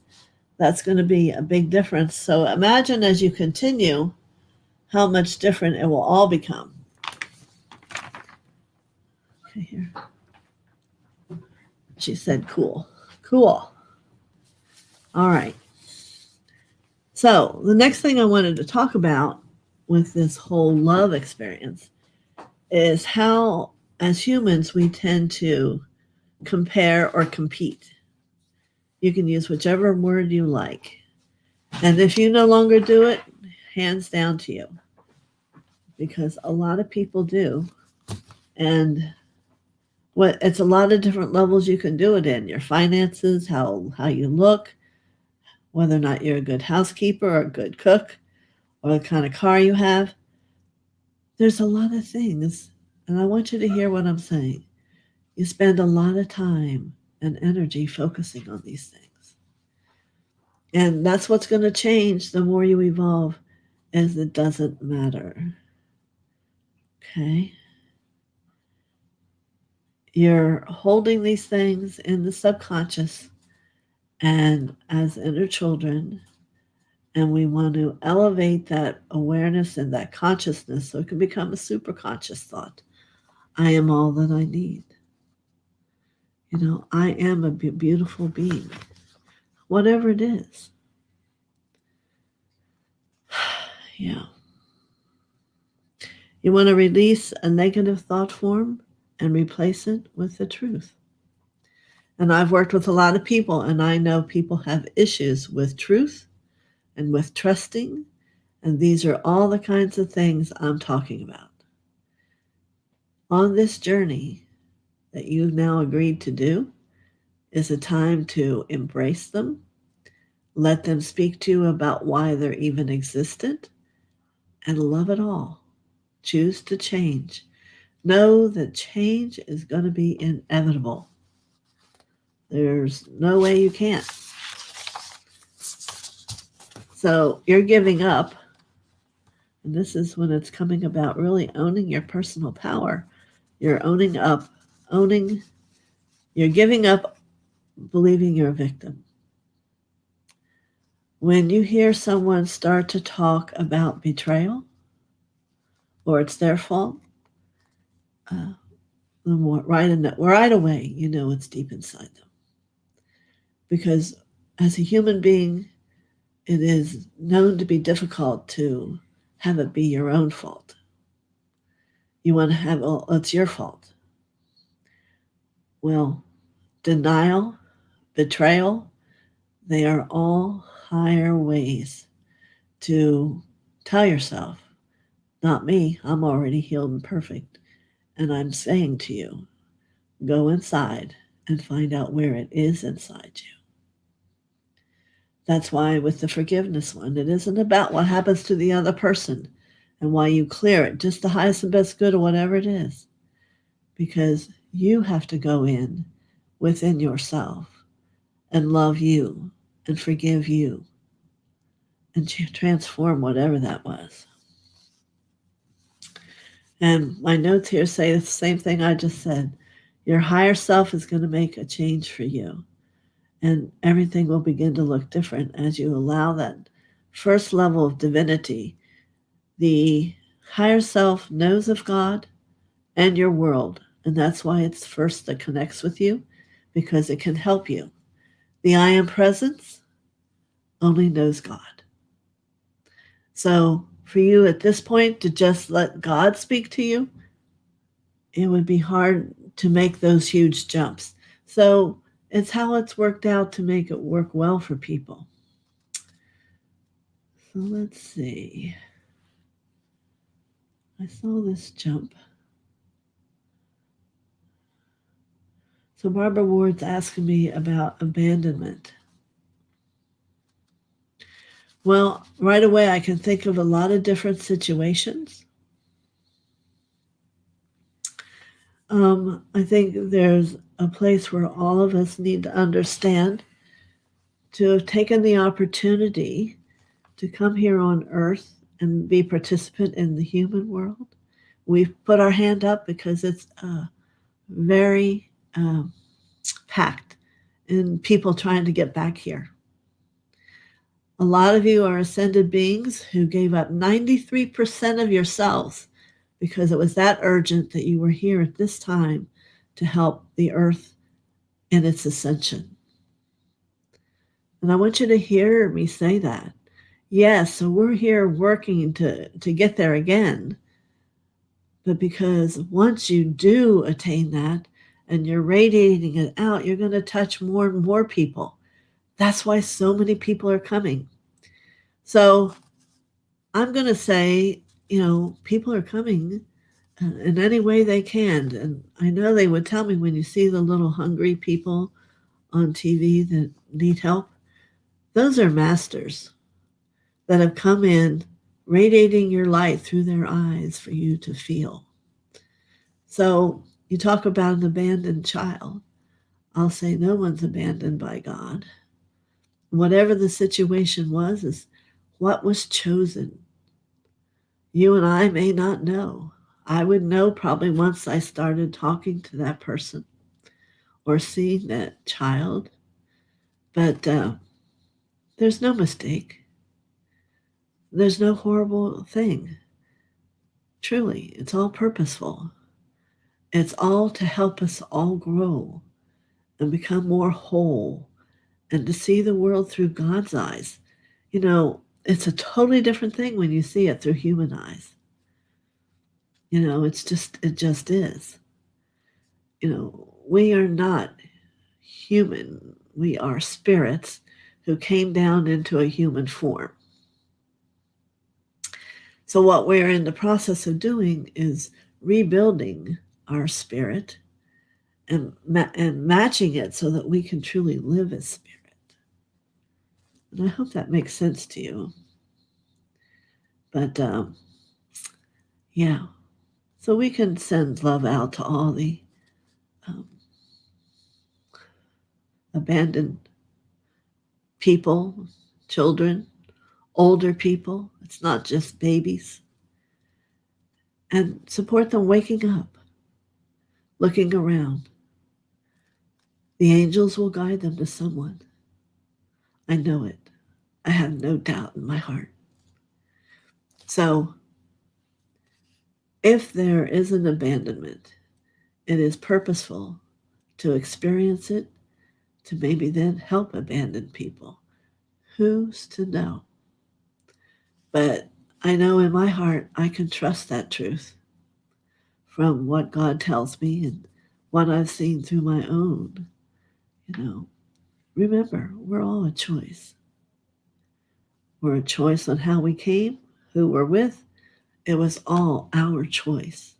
that's going to be a big difference. So imagine as you continue how much different it will all become. Okay, here. She said, cool. Cool. All right. So the next thing I wanted to talk about with this whole love experience is how, as humans, we tend to compare or compete. You can use whichever word you like. And if you no longer do it, hands down to you. Because a lot of people do. And it's a lot of different levels you can do it in. Your finances, how you look, whether or not you're a good housekeeper or a good cook, or the kind of car you have. There's a lot of things, and I want you to hear what I'm saying. You spend a lot of time and energy focusing on these things. And that's what's going to change the more you evolve, is it doesn't matter. Okay? You're holding these things in the subconscious and as inner children, and we want to elevate that awareness and that consciousness so it can become a super conscious thought. I am all that I need. You know, I am a beautiful being, whatever it is. Yeah. You want to release a negative thought form and replace it with the truth. And I've worked with a lot of people, and I know people have issues with truth and with trusting, and these are all the kinds of things I'm talking about. On this journey that you've now agreed to do is a time to embrace them, let them speak to you about why they're even existent, and love it all. Choose to change. Know that change is going to be inevitable. There's no way you can't. So you're giving up, and this is when it's coming about really owning your personal power. You're you're giving up believing you're a victim. When you hear someone start to talk about betrayal, or it's their fault, right away, you know it's deep inside them. Because as a human being, it is known to be difficult to have it be your own fault. You want to have, it's your fault. Well, denial, betrayal, they are all higher ways to tell yourself, not me, I'm already healed and perfect. And I'm saying to you, go inside and find out where it is inside you. That's why with the forgiveness one, it isn't about what happens to the other person and why you clear it, just the highest and best good or whatever it is. Because you have to go in within yourself and love you and forgive you and transform whatever that was. And my notes here say the same thing I just said. Your higher self is going to make a change for you. And everything will begin to look different as you allow that first level of divinity The higher self knows of God and your world, and that's why it's first that connects with you, because it can help you. The I am presence only knows God. So for you at this point to just let God speak to you, it would be hard to make those huge jumps. So it's how it's worked out to make it work well for people. So let's see. I saw this jump. So Barbara Ward's asking me about abandonment. Well, right away I can think of a lot of different situations. I think there's a place where all of us need to understand to have taken the opportunity to come here on earth and be participant in the human world. We've put our hand up because it's very packed in people trying to get back here. A lot of you are ascended beings who gave up 93% of yourselves because it was that urgent that you were here at this time to help the earth in its ascension. And I want you to hear me say that. Yes, so we're here working to get there again. But because once you do attain that and you're radiating it out, you're going to touch more and more people. That's why so many people are coming. So I'm going to say, people are coming in any way they can. And I know they would tell me when you see the little hungry people on TV that need help, those are masters that have come in radiating your light through their eyes for you to feel. So you talk about an abandoned child. I'll say no one's abandoned by God. Whatever the situation was is what was chosen. You and I may not know. I would know probably once I started talking to that person or seeing that child. But there's no mistake. There's no horrible thing. Truly, it's all purposeful. It's all to help us all grow and become more whole and to see the world through God's eyes. It's a totally different thing when you see it through human eyes. It just is. We are not human. We are spirits who came down into a human form. So what we're in the process of doing is rebuilding our spirit and matching it so that we can truly live as spirit. And I hope that makes sense to you. But yeah, so we can send love out to all the abandoned people, children, older people. It's not just babies. And support them waking up, looking around. The angels will guide them to someone. I know it. I have no doubt in my heart. So if there is an abandonment, it is purposeful to experience it, to maybe then help abandoned people. Who's to know? But I know in my heart I can trust that truth from what God tells me and what I've seen through my own. Remember, we're all a choice. We're a choice on how we came, who we're with. It was all our choice.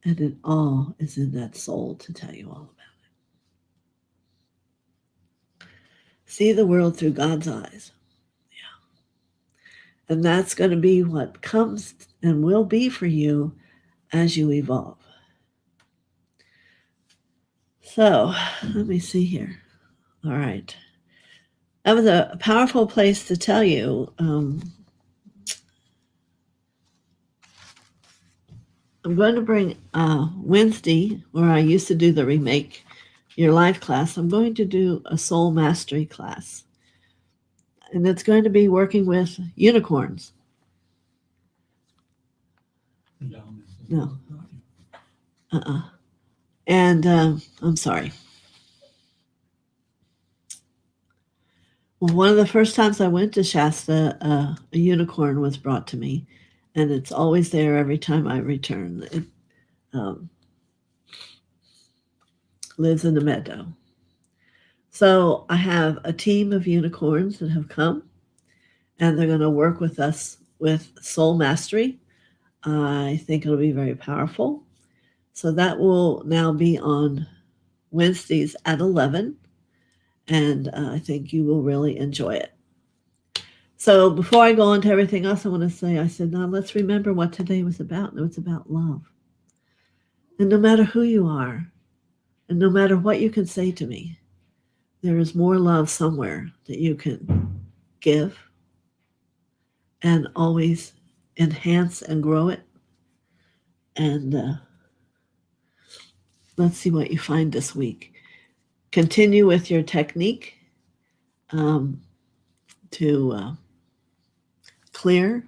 And it all is in that soul to tell you all about it. See the world through God's eyes. Yeah. And that's going to be what comes and will be for you as you evolve. So, let me see here. All right. That was a powerful place to tell you. I'm going to bring Wednesday, where I used to do the Remake Your Life class, I'm going to do a soul mastery class. And it's going to be working with unicorns. No. And I'm sorry. Well, one of the first times I went to Shasta, a unicorn was brought to me, and it's always there every time I return. It lives in the meadow. So I have a team of unicorns that have come, and they're going to work with us with soul mastery. I think it'll be very powerful. So that will now be on Wednesdays at 11, and I think you will really enjoy it. So before I go on to everything else, I said, now let's remember what today was about. And it was about love. And no matter who you are, and no matter what you can say to me, there is more love somewhere that you can give and always enhance and grow it. And let's see what you find this week. Continue with your technique to clear.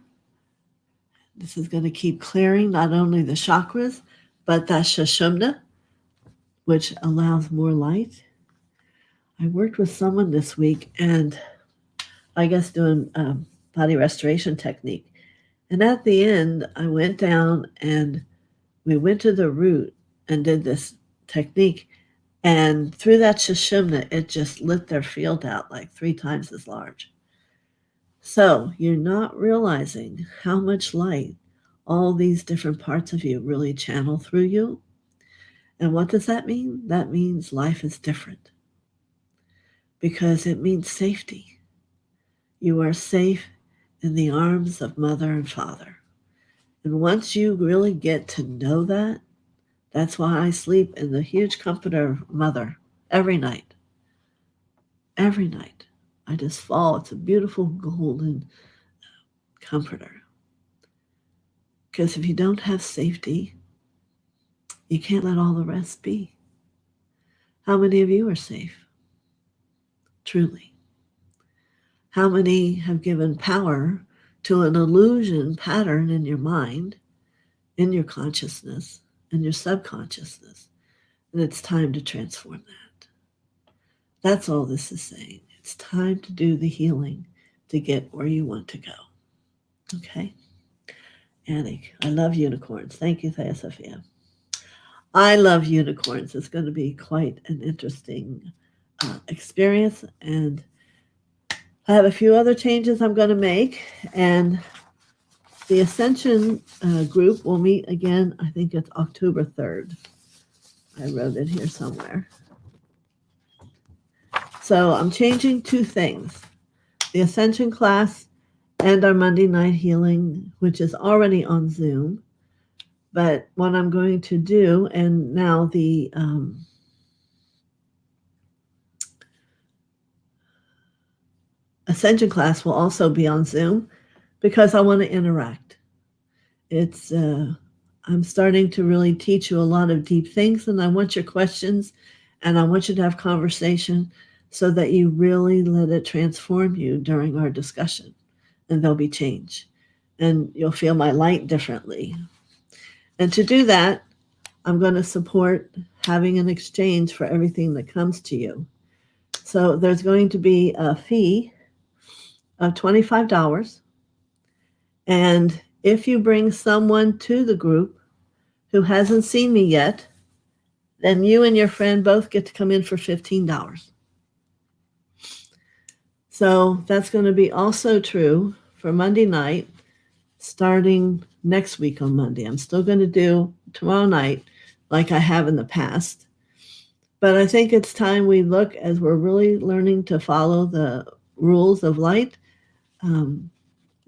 This is going to keep clearing not only the chakras, but that Sushumna, which allows more light. I worked with someone this week, and I guess doing body restoration technique. And at the end, I went down and we went to the root and did this technique. And through that Sushumna, it just lit their field out like 3 times as large. So you're not realizing how much light all these different parts of you really channel through you. And what does that mean? That means life is different, because it means safety. You are safe in the arms of Mother and Father. And once you really get to know that, that's why I sleep in the huge comforter of Mother every night. Every night. I just fall. It's a beautiful golden comforter. Because if you don't have safety, you can't let all the rest be. How many of you are safe? Truly. How many have given power to an illusion pattern in your mind, in your consciousness, in your subconsciousness? And it's time to transform that. That's all this is saying. It's time to do the healing to get where you want to go. Okay? Annie, I love unicorns. Thank you, TheoSophia. I love unicorns. It's going to be quite an interesting experience. And I have a few other changes I'm going to make. And the Ascension group will meet again, I think it's October 3rd. I wrote it here somewhere. So I'm changing 2 things. The Ascension class and our Monday night healing, which is already on Zoom. But what I'm going to do, and now the Ascension class will also be on Zoom, because I want to interact. It's I'm starting to really teach you a lot of deep things, and I want your questions, and I want you to have conversation so that you really let it transform you during our discussion, and there'll be change, and you'll feel my light differently. And to do that, I'm going to support having an exchange for everything that comes to you. So there's going to be a fee of $25. And if you bring someone to the group who hasn't seen me yet, then you and your friend both get to come in for $15. So that's going to be also true for Monday night, starting next week on Monday. I'm still going to do tomorrow night like I have in the past. But I think it's time we look, as we're really learning to follow the rules of light.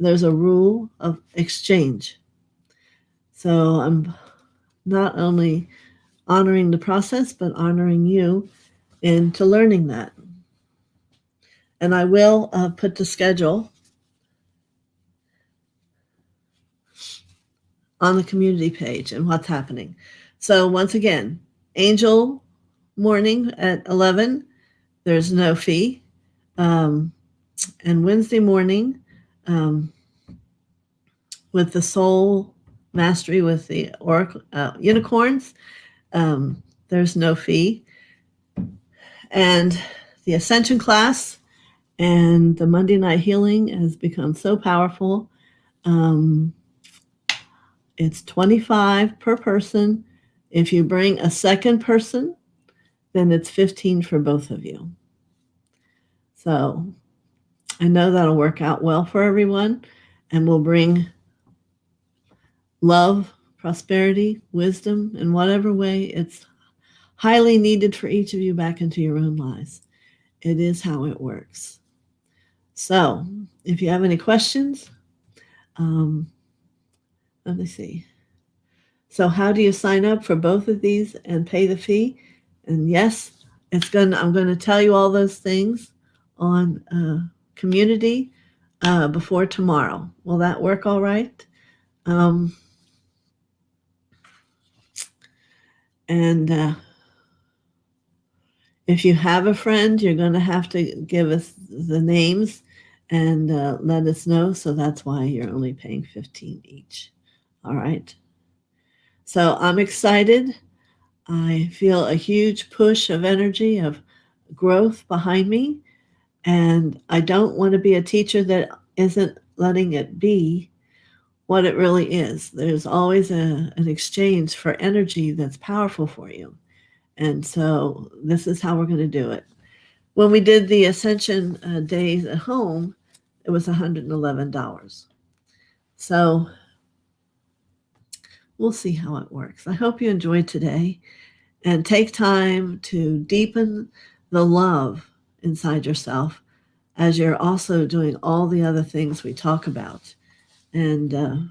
There's a rule of exchange. So I'm not only honoring the process, but honoring you into learning that. And I will put the schedule on the community page and what's happening. So once again, Angel morning at 11, there's no fee. And Wednesday morning, with the soul Mastery with the Oracle Unicorns, there's no fee. And the Ascension class and the Monday Night Healing has become so powerful. It's $25 per person. If you bring a second person, then it's $15 for both of you. So I know that'll work out well for everyone, and we'll bring love, prosperity, wisdom, in whatever way it's highly needed for each of you back into your own lives. It is how it works. So if you have any questions, let me see. So how do you sign up for both of these and pay the fee? And yes, I'm going to tell you all those things on community before tomorrow. Will that work all right? And if you have a friend, you're going to have to give us the names and let us know. So that's why you're only paying $15 each. All right. So I'm excited. I feel a huge push of energy, of growth behind me. And I don't want to be a teacher that isn't letting it be what it really is. There's always an exchange for energy that's powerful for you. And so this is how we're going to do it. When we did the Ascension days at home, it was $111. So we'll see how it works. I hope you enjoyed today and take time to deepen the love inside yourself as you're also doing all the other things we talk about. And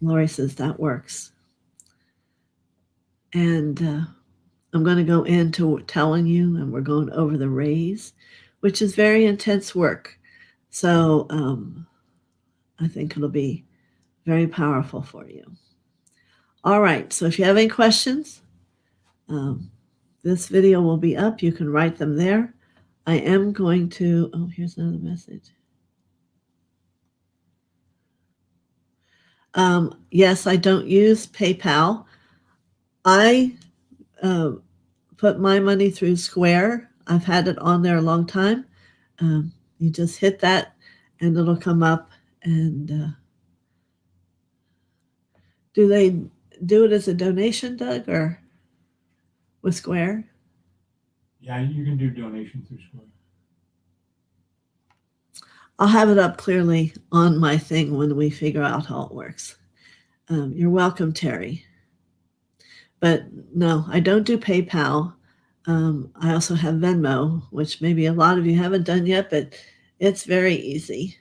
Lori says that works. And I'm going to go into telling you, and we're going over the raise, which is very intense work. So I think it'll be very powerful for you. All right. So if you have any questions, this video will be up. You can write them there. I am going to, here's another message. Yes, I don't use PayPal. I put my money through Square. I've had it on there a long time. You just hit that and it'll come up. And do they do it as a donation, Doug, or with Square? Yeah, you can do donations through Square. I'll have it up clearly on my thing when we figure out how it works. You're welcome, Terry. But no, I don't do PayPal. I also have Venmo, which maybe a lot of you haven't done yet, but it's very easy.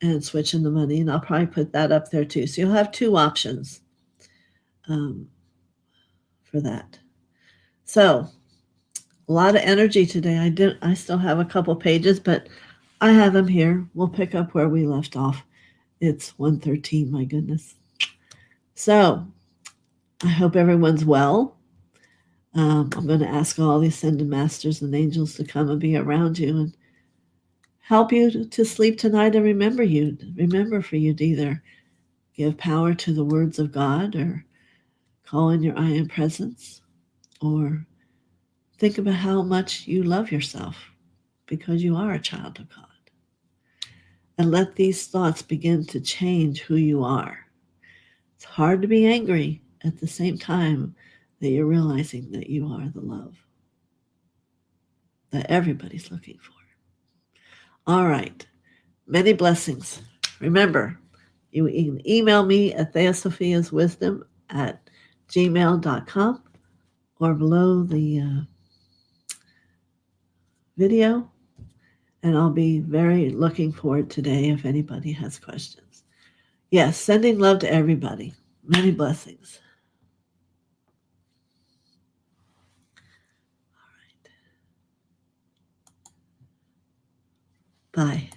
And switching the money, and I'll probably put that up there too. So you'll have two options for that. So a lot of energy today. I still have a couple pages, but I have them here. We'll pick up where we left off. It's 1:13, my goodness. So I hope everyone's well. I'm going to ask all the ascended masters and angels to come and be around you and help you to sleep tonight and remember for you to either give power to the words of God or call in your I am presence or think about how much you love yourself because you are a child of God. And let these thoughts begin to change who you are. It's hard to be angry at the same time that you're realizing that you are the love that everybody's looking for. All right. Many blessings. Remember, you can email me at TheoSophia'sWisdom@gmail.com or below the video. And I'll be very looking forward today if anybody has questions. Yes, sending love to everybody. Many blessings. All right. Bye.